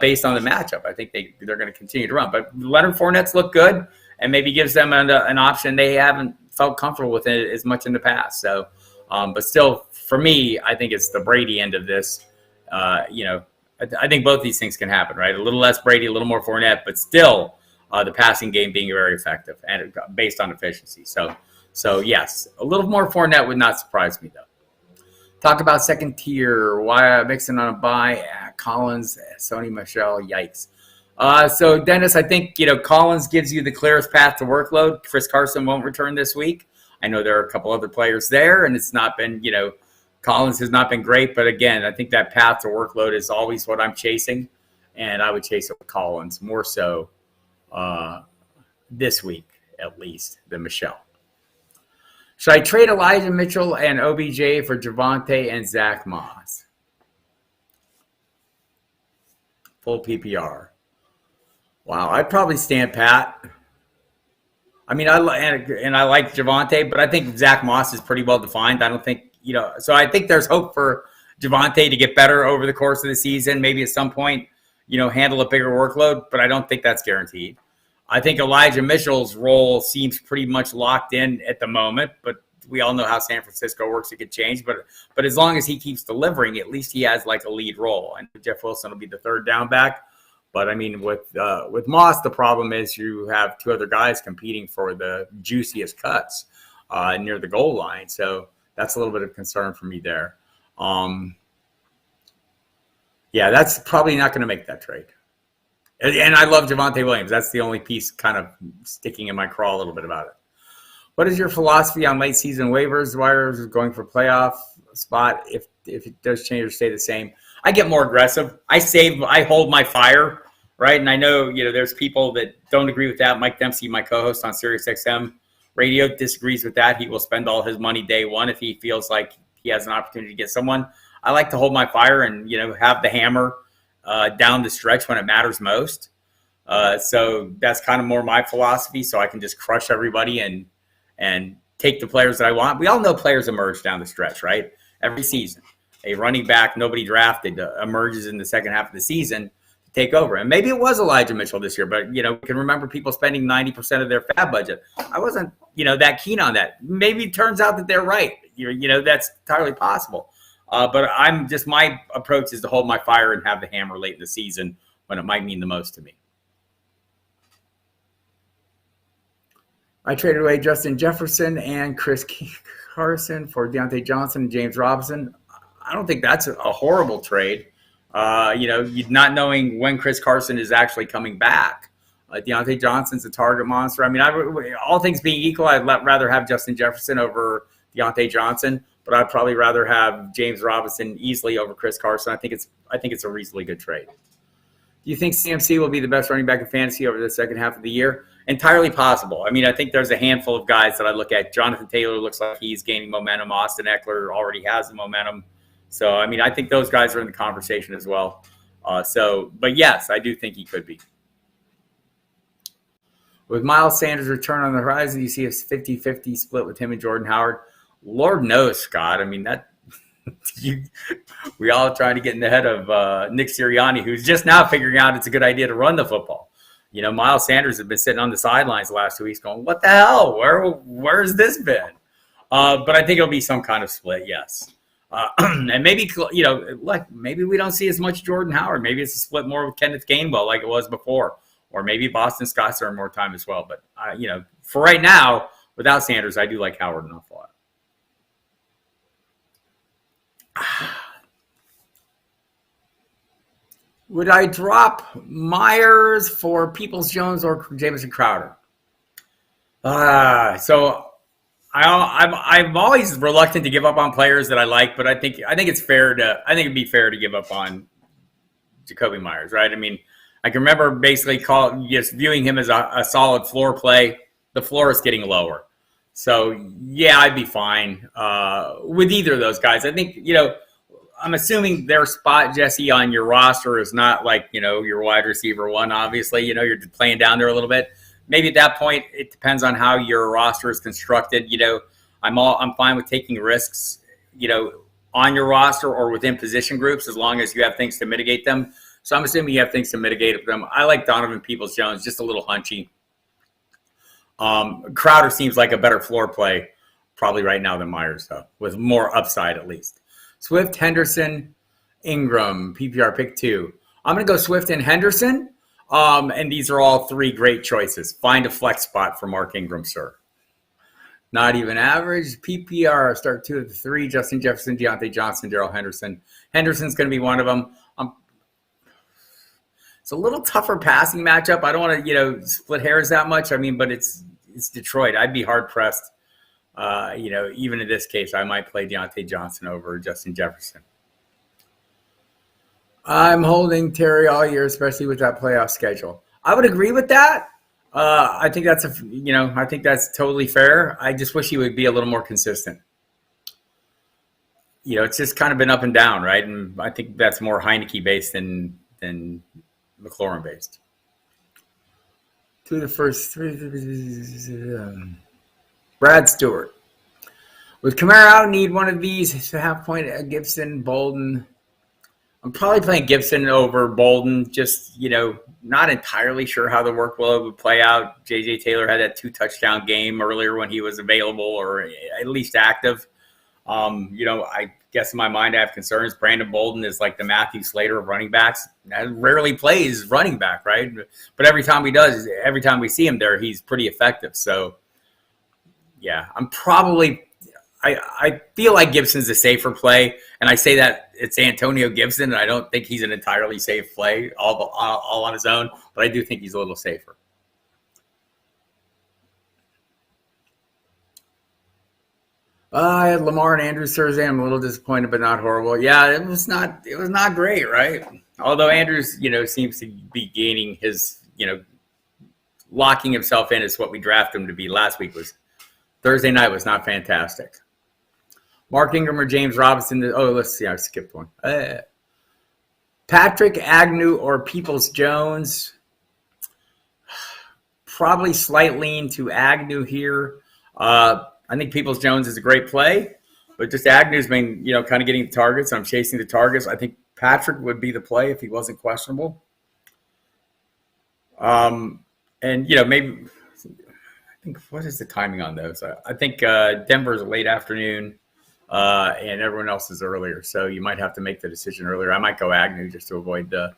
S1: based on the matchup. I think they're going to continue to run. But Leonard Fournette's look good, and maybe gives them an option they haven't felt comfortable with it as much in the past. So, but still, for me, I think it's the Brady end of this. I think both these things can happen, right? A little less Brady, a little more Fournette, but still the passing game being very effective and based on efficiency. So yes, a little more Fournette would not surprise me, though. Talk about second tier. Why Mixon on a bye? Collins, Sony Michel, yikes. So Dennis, I think Collins gives you the clearest path to workload. Chris Carson won't return this week. I know there are a couple other players there, and it's not been Collins has not been great, but again, I think that path to workload is always what I'm chasing, and I would chase it with Collins more so this week at least than Michelle. Should I trade Elijah Mitchell and OBJ for Javonte and Zach Moss? Full PPR. Wow, I'd probably stand pat. I mean, I like Javonte, but I think Zach Moss is pretty well defined. I don't think so I think there's hope for Javonte to get better over the course of the season. Maybe at some point, handle a bigger workload, but I don't think that's guaranteed. I think Elijah Mitchell's role seems pretty much locked in at the moment, but we all know how San Francisco works. It could change, but as long as he keeps delivering, at least he has like a lead role. And Jeff Wilson will be the third down back. But I mean, with Moss, the problem is you have 2 other guys competing for the juiciest cuts near the goal line. So that's a little bit of concern for me there. Yeah, that's probably not going to make that trade. And I love Javonte Williams. That's the only piece kind of sticking in my craw a little bit about it. What is your philosophy on late season waivers? Wires going for playoff spot if it does change or stay the same? I get more aggressive. I hold my fire right? And I know, there's people that don't agree with that. Mike Dempsey, my co-host on SiriusXM Radio, disagrees with that. He will spend all his money day one if he feels like he has an opportunity to get someone. I like to hold my fire and, have the hammer down the stretch when it matters most. So that's kind of more my philosophy. So I can just crush everybody and take the players that I want. We all know players emerge down the stretch, right? Every season, a running back nobody drafted emerges in the second half of the season to take over. And maybe it was Elijah Mitchell this year, but we can remember people spending 90% of their fab budget. I wasn't that keen on that. Maybe it turns out that they're right. That's entirely possible. But my approach is to hold my fire and have the hammer late in the season when it might mean the most to me. I traded away Justin Jefferson and Chris Carson for Deontay Johnson and James Robinson. I don't think that's a horrible trade. Not knowing when Chris Carson is actually coming back. Deontay Johnson's a target monster. I mean, all things being equal, I'd rather have Justin Jefferson over Deontay Johnson, but I'd probably rather have James Robinson easily over Chris Carson. I think it's a reasonably good trade. Do you think CMC will be the best running back in fantasy over the second half of the year? Entirely possible. I mean, I think there's a handful of guys that I look at. Jonathan Taylor looks like he's gaining momentum. Austin Eckler already has the momentum. So, I mean, I think those guys are in the conversation as well. But yes, I do think he could be. With Miles Sanders' return on the horizon, you see a 50-50 split with him and Jordan Howard. Lord knows, Scott. I mean, we all trying to get in the head of Nick Sirianni, who's just now figuring out it's a good idea to run the football. Miles Sanders has been sitting on the sidelines the last 2 weeks going, what the hell? Where's this been? But I think it'll be some kind of split, yes. And maybe, maybe we don't see as much Jordan Howard. Maybe it's a split more with Kenneth Gainwell like it was before. Or maybe Boston Scott's earn more time as well. But, for right now, without Sanders, I do like Howard an awful lot. Would I drop Myers for Peoples-Jones or Jamison Crowder? So I'm always reluctant to give up on players that I like, but I think it's fair it'd be fair to give up on Jakobi Meyers, right? I mean, I can remember basically just viewing him as a solid floor play. The floor is getting lower. So, yeah, I'd be fine with either of those guys. I think, I'm assuming their spot, Jesse, on your roster is not like, your wide receiver one, obviously. You're playing down there a little bit. Maybe at that point, it depends on how your roster is constructed. I'm fine with taking risks, on your roster or within position groups as long as you have things to mitigate them. So I'm assuming you have things to mitigate them. I like Donovan Peoples-Jones, just a little hunchy. Crowder seems like a better floor play probably right now than Myers, though, with more upside at least. Swift, Henderson, Ingram, PPR pick 2. I'm going to go Swift and Henderson, and these are all 3 great choices. Find a flex spot for Mark Ingram, sir. Not even average. PPR, start 2 of the 3. Justin Jefferson, Deontay Johnson, Daryl Henderson. Henderson's going to be one of them. It's a little tougher passing matchup. I don't want to, split hairs that much. I mean, but it's Detroit. I'd be hard-pressed. Even in this case, I might play Deontay Johnson over Justin Jefferson. I'm holding Terry all year, especially with that playoff schedule. I would agree with that. I think that's totally fair. I just wish he would be a little more consistent. It's just kind of been up and down, right? And I think that's more Heineke based than McLaurin based. To the first 3. Brad Stewart. With Kamara out, need one of these to have point at Gibson, Bolden. I'm probably playing Gibson over Bolden. Just, not entirely sure how the workload would play out. J.J. Taylor had that 2-touchdown game earlier when he was available or at least active. I guess in my mind I have concerns. Brandon Bolden is like the Matthew Slater of running backs. Rarely plays running back, right? But every time we see him there, he's pretty effective. So, yeah, I feel like Gibson's a safer play, and I say that it's Antonio Gibson, and I don't think he's an entirely safe play all on his own, but I do think he's a little safer. I had Lamar and Andrews Thursday. I'm a little disappointed, but not horrible. Yeah, it was not great, right? Although Andrews, seems to be gaining his, locking himself in is what we drafted him to be last week. Was Thursday night was not fantastic. Mark Ingram or James Robinson? Let's see. I skipped one. Patrick, Agnew, or Peoples-Jones? Probably slight lean to Agnew here. I think Peoples-Jones is a great play, but just Agnew's been, kind of getting the targets. I'm chasing the targets. I think Patrick would be the play if he wasn't questionable. And, maybe I think, what is the timing on those? I think Denver's late afternoon. And everyone else is earlier, so you might have to make the decision earlier. I might go Agnew just to avoid the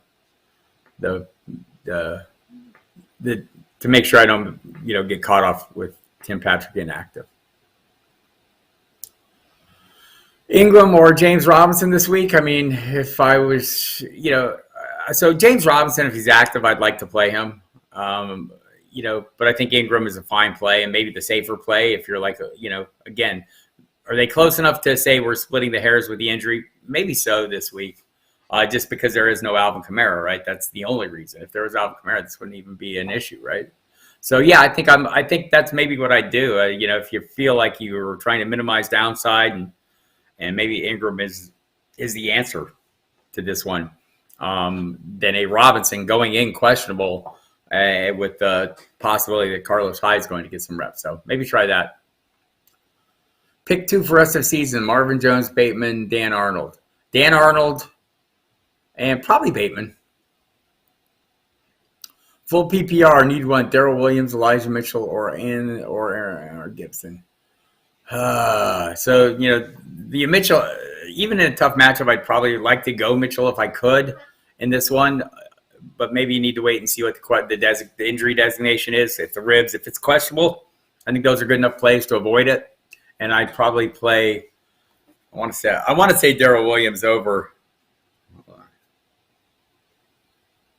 S1: to make sure I don't get caught off with Tim Patrick inactive. Ingram or James Robinson this week? I mean, if I was so James Robinson, if he's active, I'd like to play him. But I think Ingram is a fine play and maybe the safer play if you're like again. Are they close enough to say we're splitting the hairs with the injury? Maybe so this week, just because there is no Alvin Kamara, right? That's the only reason. If there was Alvin Kamara, this wouldn't even be an issue, right? So yeah, I think that's maybe what I do. If you feel like you're trying to minimize downside, and maybe Ingram is the answer to this one, then a Robinson going in questionable with the possibility that Carlos Hyde is going to get some reps. So maybe try that. Pick 2 for rest of season: Marvin Jones, Bateman, Dan Arnold. Dan Arnold and probably Bateman. Full PPR, need one: Daryl Williams, Elijah Mitchell, or Gibson. So, the Mitchell, even in a tough matchup, I'd probably like to go Mitchell if I could in this one. But maybe you need to wait and see what the injury designation is. If the ribs, if it's questionable, I think those are good enough plays to avoid it. And I'd probably play. I want to say Daryl Williams over.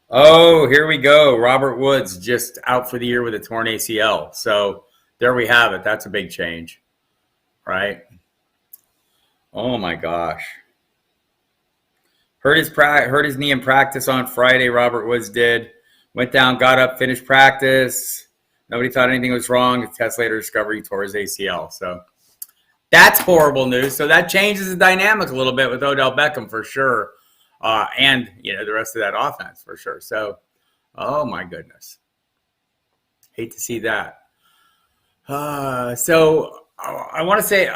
S1: Oh, here we go. Robert Woods just out for the year with a torn ACL. So there we have it. That's a big change, right? Oh my gosh. Hurt his knee in practice on Friday. Robert Woods did. Went down, got up, finished practice. Nobody thought anything was wrong. The test later discovered he tore his ACL. So. That's horrible news. So that changes the dynamic a little bit with Odell Beckham for sure. And, the rest of that offense for sure. So, oh my goodness. Hate to see that. So I want to say,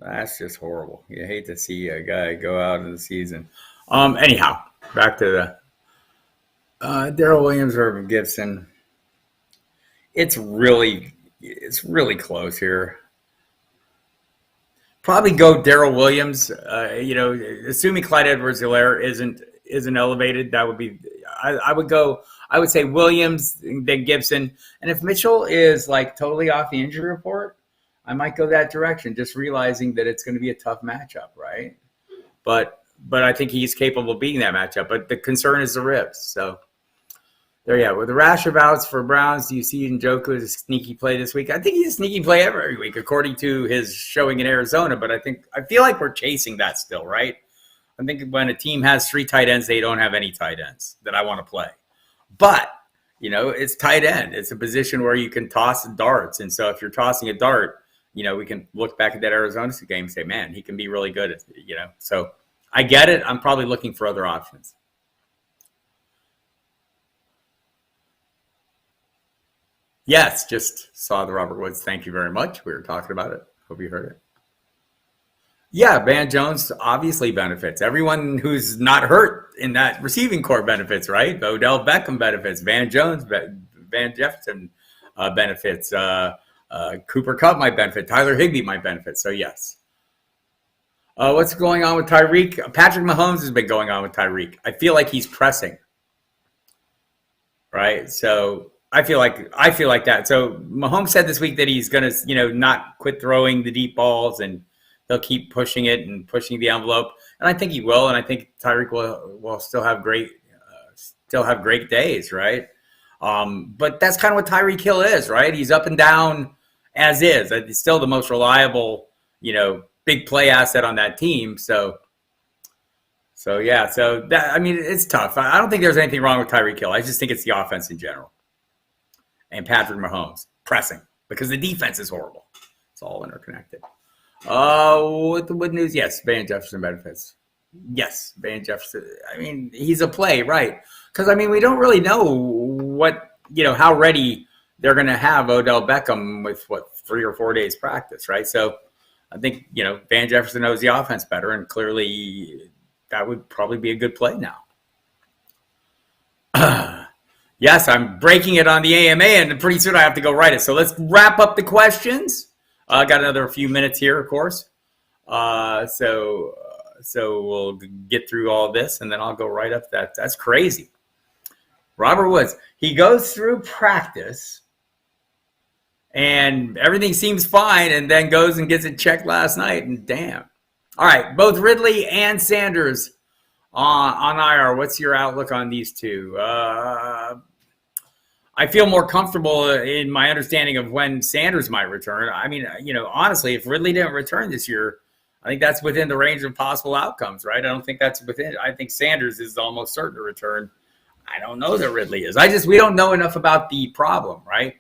S1: that's just horrible. You hate to see a guy go out of the season. Anyhow, back to the Daryl Williams or Gibson. It's really close here. Probably go Daryl Williams. Assuming Clyde Edwards-Helaire isn't elevated, that would be. I would say Williams, then Gibson, and if Mitchell is like totally off the injury report, I might go that direction. Just realizing that it's going to be a tough matchup, right? But I think he's capable of beating that matchup. But the concern is the ribs. So. There you go. With the rash of outs for Browns, do you see Njoku as a sneaky play this week? I think he's a sneaky play every week, according to his showing in Arizona. But I feel like we're chasing that still, right? I think when a team has 3 tight ends, they don't have any tight ends that I want to play. But, it's tight end. It's a position where you can toss darts. And so if you're tossing a dart, we can look back at that Arizona game and say, man, he can be really good at it, So I get it. I'm probably looking for other options. Yes, just saw the Robert Woods. Thank you very much. We were talking about it. Hope you heard it. Yeah, Van Jones obviously benefits. Everyone who's not hurt in that receiving core benefits, right? Odell Beckham benefits. Van Jones, Van Jefferson benefits. Cooper Kupp might benefit. Tyler Higbee might benefit. So, yes. What's going on with Tyreek? Patrick Mahomes has been going on with Tyreek. I feel like he's pressing, right? So I feel like that. So Mahomes said this week that he's going to, not quit throwing the deep balls, and he'll keep pushing it and pushing the envelope. And I think he will. And I think Tyreek will still have great days, right? But that's kind of what Tyreek Hill is, right? He's up and down as is. He's still the most reliable, big play asset on that team. So that, I mean, it's tough. I don't think there's anything wrong with Tyreek Hill. I just think it's the offense in general. And Patrick Mahomes pressing because the defense is horrible. It's all interconnected. What news? Yes, Van Jefferson benefits. Yes, Van Jefferson. I mean, he's a play, right? Because, I mean, we don't really know how ready they're going to have Odell Beckham with, 3 or 4 days practice, right? So I think, Van Jefferson knows the offense better, and clearly that would probably be a good play now. Yes, I'm breaking it on the AMA, and pretty soon I have to go write it. So let's wrap up the questions. I got another few minutes here, of course. So we'll get through all this, and then I'll go right up that. That's crazy. Robert Woods, he goes through practice, and everything seems fine, and then goes and gets it checked last night, and damn. All right, both Ridley and Sanders on IR. What's your outlook on these two? I feel more comfortable in my understanding of when Sanders might return. I mean, honestly, if Ridley didn't return this year, I think that's within the range of possible outcomes, right? I don't think that's within. I think Sanders is almost certain to return. I don't know that Ridley is. We don't know enough about the problem, right?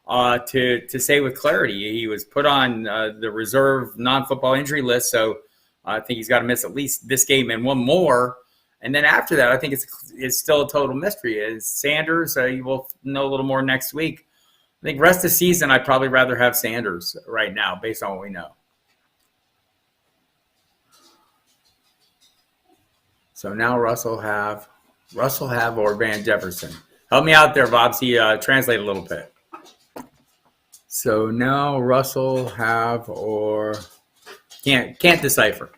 S1: To say with clarity, he was put on the reserve non-football injury list, so I think he's got to miss at least this game and one more. And then after that, I think it's still a total mystery. Is Sanders, you will know a little more next week. I think rest of the season, I'd probably rather have Sanders right now based on what we know. So now Russell have or Van Jefferson. Help me out there, Bobsy. Translate a little bit. So now Russell have or can't decipher.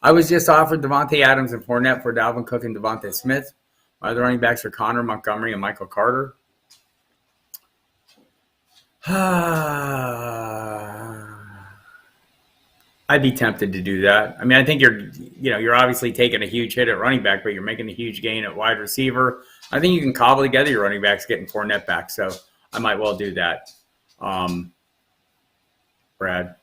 S1: I was just offered Davante Adams and Fournette for Dalvin Cook and Devontae Smith. My other running backs are Connor, Montgomery, and Michael Carter. I'd be tempted to do that. I mean, I think you're obviously taking a huge hit at running back, but you're making a huge gain at wide receiver. I think you can cobble together your running backs getting Fournette back, so I might well do that. Brad.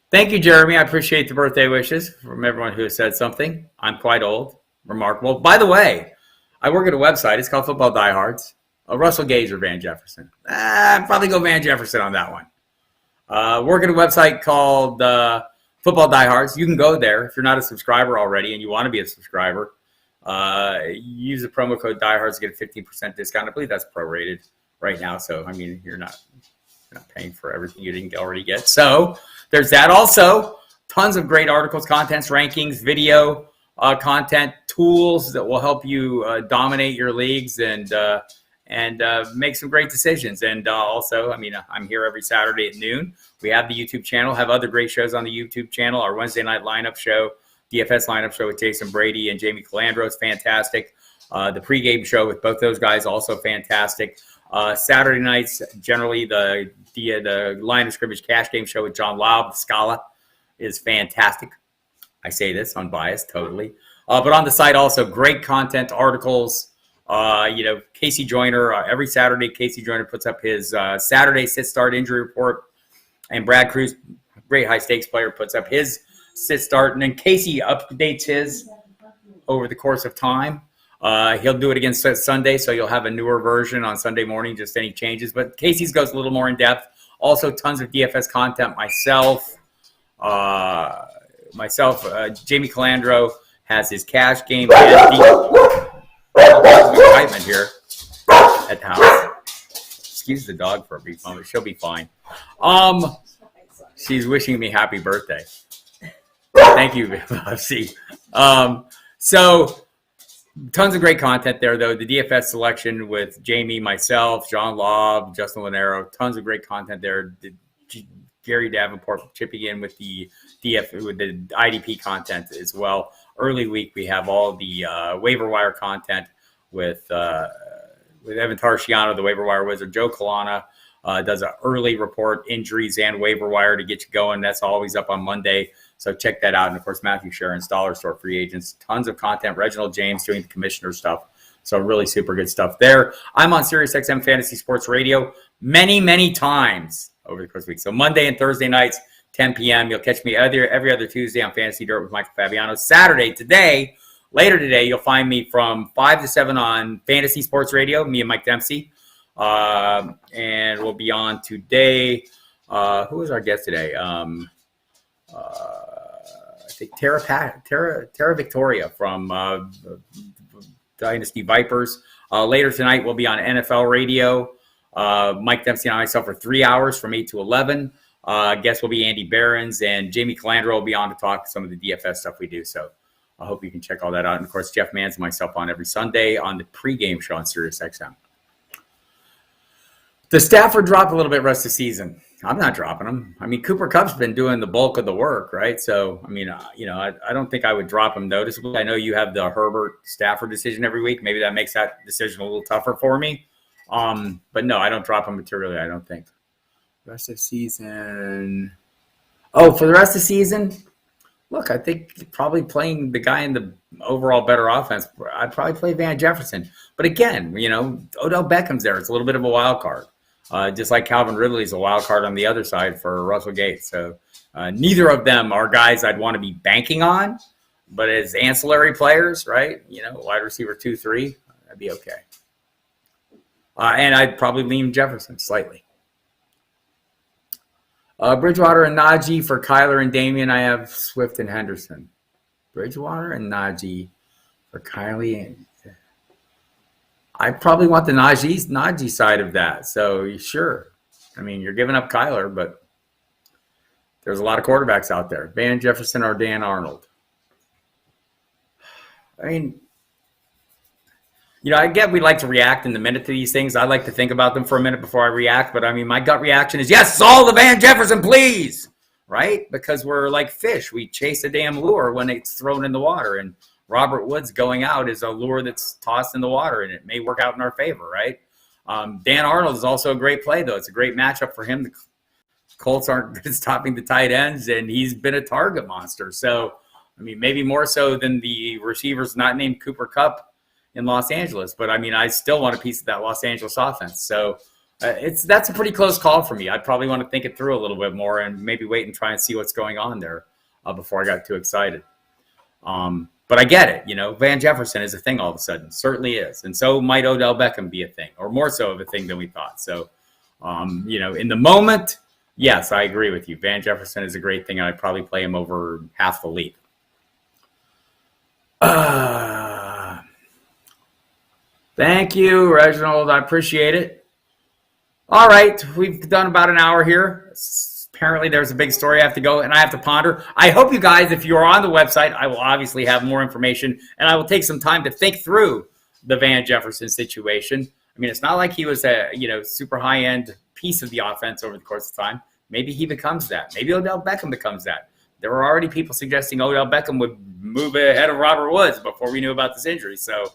S1: Thank you, Jeremy. I appreciate the birthday wishes from everyone who has said something. I'm quite old. Remarkable. By the way, I work at a website. It's called Football Diehards. Russell Gage or Van Jefferson? I'd probably go Van Jefferson on that one. Work at a website called Football Diehards. You can go there if you're not a subscriber already and you want to be a subscriber. Use the promo code Diehards to get a 15% discount. I believe that's prorated right now. So, I mean, you're not paying for everything you didn't already get. So there's that. Also, tons of great articles, contents, rankings, video content, tools that will help you dominate your leagues and make some great decisions. And also, I mean, I'm here every Saturday at noon. We have the YouTube channel, have other great shows on the YouTube channel. Our Wednesday night lineup show, DFS lineup show with Jason Brady and Jamie Calandro is fantastic. The pregame show with both those guys, also fantastic. Saturday nights, generally the line of scrimmage cash game show with John Laub, Scala, is fantastic. I say this unbiased, totally. But on the site also, great content, articles. Casey Joyner, every Saturday, Casey Joyner puts up his Saturday sit-start injury report. And Brad Cruz, great high-stakes player, puts up his sit-start. And then Casey updates his over the course of time. He'll do it again Sunday, so you'll have a newer version on Sunday morning, just any changes. But Casey's goes a little more in-depth. Also, tons of DFS content. Jamie Calandro has his cash game. Excitement here at the house. Excuse the dog for a brief moment. She'll be fine. She's wishing me happy birthday. Thank you, Bobsy. So tons of great content there, though. The DFS selection with Jamie, myself, John Laub, Justin Lanero, tons of great content there. Gary Davenport chipping in with the IDP content as well. Early week, we have all the waiver wire content with Evan Tarciano, the waiver wire wizard. Joe Kalana does an early report, injuries and waiver wire to get you going. That's always up on Monday. So check that out. And, of course, Matthew Sharon's Dollar Store free agents. Tons of content. Reginald James doing the commissioner stuff. So really super good stuff there. I'm on SiriusXM Fantasy Sports Radio many, many times over the course of the week. So Monday and Thursday nights, 10 p.m. You'll catch me every other Tuesday on Fantasy Dirt with Michael Fabiano. Saturday, later today, you'll find me from 5 to 7 on Fantasy Sports Radio, me and Mike Dempsey. And we'll be on today. Who is our guest today? I think Tara Victoria from Dynasty Vipers. Later tonight, we'll be on NFL Radio. Mike Dempsey and I myself for 3 hours from 8 to 11. Guest will be Andy Behrens, and Jamie Calandra will be on to talk some of the DFS stuff we do. So I hope you can check all that out. And, of course, Jeff Mans and myself on every Sunday on the pregame show on SiriusXM. Does Stafford drop a little bit rest of the season? I'm not dropping him. I mean, Cooper Kupp's been doing the bulk of the work, right? So, I mean, I don't think I would drop him noticeably. I know you have the Herbert-Stafford decision every week. Maybe that makes that decision a little tougher for me. But no, I don't drop him materially, I don't think. Rest of the season. Oh, for the rest of the season? Look, I think probably playing the guy in the overall better offense, I'd probably play Van Jefferson. But again, Odell Beckham's there. It's a little bit of a wild card. Just like Calvin Ridley's a wild card on the other side for Russell Gates. So neither of them are guys I'd want to be banking on. But as ancillary players, right, wide receiver 2, 3, that'd be okay. And I'd probably lean Jefferson slightly. Bridgewater and Najee for Kyler and Damian. I have Swift and Henderson. Bridgewater and Najee for Kylie and I probably want the Najee side of that. So sure. I mean, you're giving up Kyler, but there's a lot of quarterbacks out there. Van Jefferson or Dan Arnold. I mean, I get we like to react in the minute to these things. I like to think about them for a minute before I react. But, I mean, my gut reaction is, yes, all the Van Jefferson, please. Right? Because we're like fish. We chase a damn lure when it's thrown in the water. And Robert Woods going out is a lure that's tossed in the water, and it may work out in our favor, right? Dan Arnold is also a great play, though. It's a great matchup for him. The Colts aren't good at stopping the tight ends, and he's been a target monster. So, I mean, maybe more so than the receivers not named Cooper Kupp in Los Angeles. But, I mean, I still want a piece of that Los Angeles offense. So that's a pretty close call for me. I'd probably want to think it through a little bit more and maybe wait and try and see what's going on there before I got too excited. But I get it. Van Jefferson is a thing all of a sudden. Certainly is. And so might Odell Beckham be a thing, or more so of a thing than we thought. So, in the moment, yes, I agree with you. Van Jefferson is a great thing, and I'd probably play him over half the league. Thank you, Reginald. I appreciate it. All right. We've done about an hour here. Apparently, there's a big story I have to go and I have to ponder. I hope you guys, if you are on the website, I will obviously have more information, and I will take some time to think through the Van Jefferson situation. I mean, it's not like he was a super high-end piece of the offense over the course of time. Maybe he becomes that. Maybe Odell Beckham becomes that. There were already people suggesting Odell Beckham would move ahead of Robert Woods before we knew about this injury. So,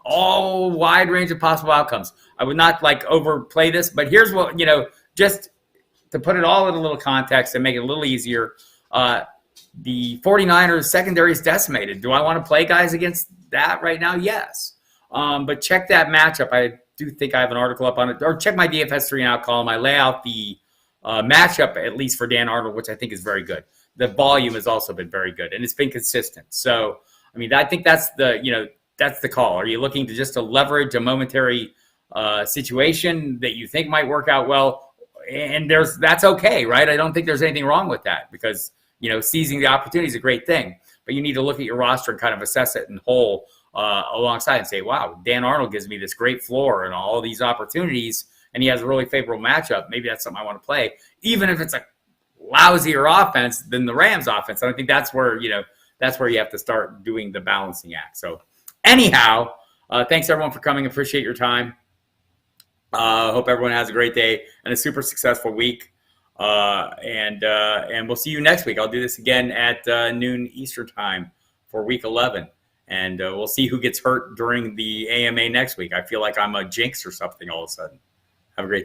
S1: all wide range of possible outcomes. I would not overplay this, but here's what, just to put it all in a little context and make it a little easier. The 49ers secondary is decimated. Do I want to play guys against that right now? Yes. But check that matchup. I do think I have an article up on it. Or check my DFS 3 and out column. I lay out the matchup, at least for Dan Arnold, which I think is very good. The volume has also been very good, and it's been consistent. So, I mean, I think that's the call. Are you looking to leverage a momentary situation that you think might work out well? And that's okay, right? I don't think there's anything wrong with that because, seizing the opportunity is a great thing. But you need to look at your roster and kind of assess it in whole alongside and say, wow, Dan Arnold gives me this great floor and all these opportunities, and he has a really favorable matchup. Maybe that's something I want to play, even if it's a lousier offense than the Rams offense. And I think that's where you have to start doing the balancing act. So anyhow, thanks everyone for coming. Appreciate your time. Hope everyone has a great day and a super successful week. And we'll see you next week. I'll do this again at noon Eastern time for week 11. And we'll see who gets hurt during the AMA next week. I feel like I'm a jinx or something all of a sudden. Have a great day.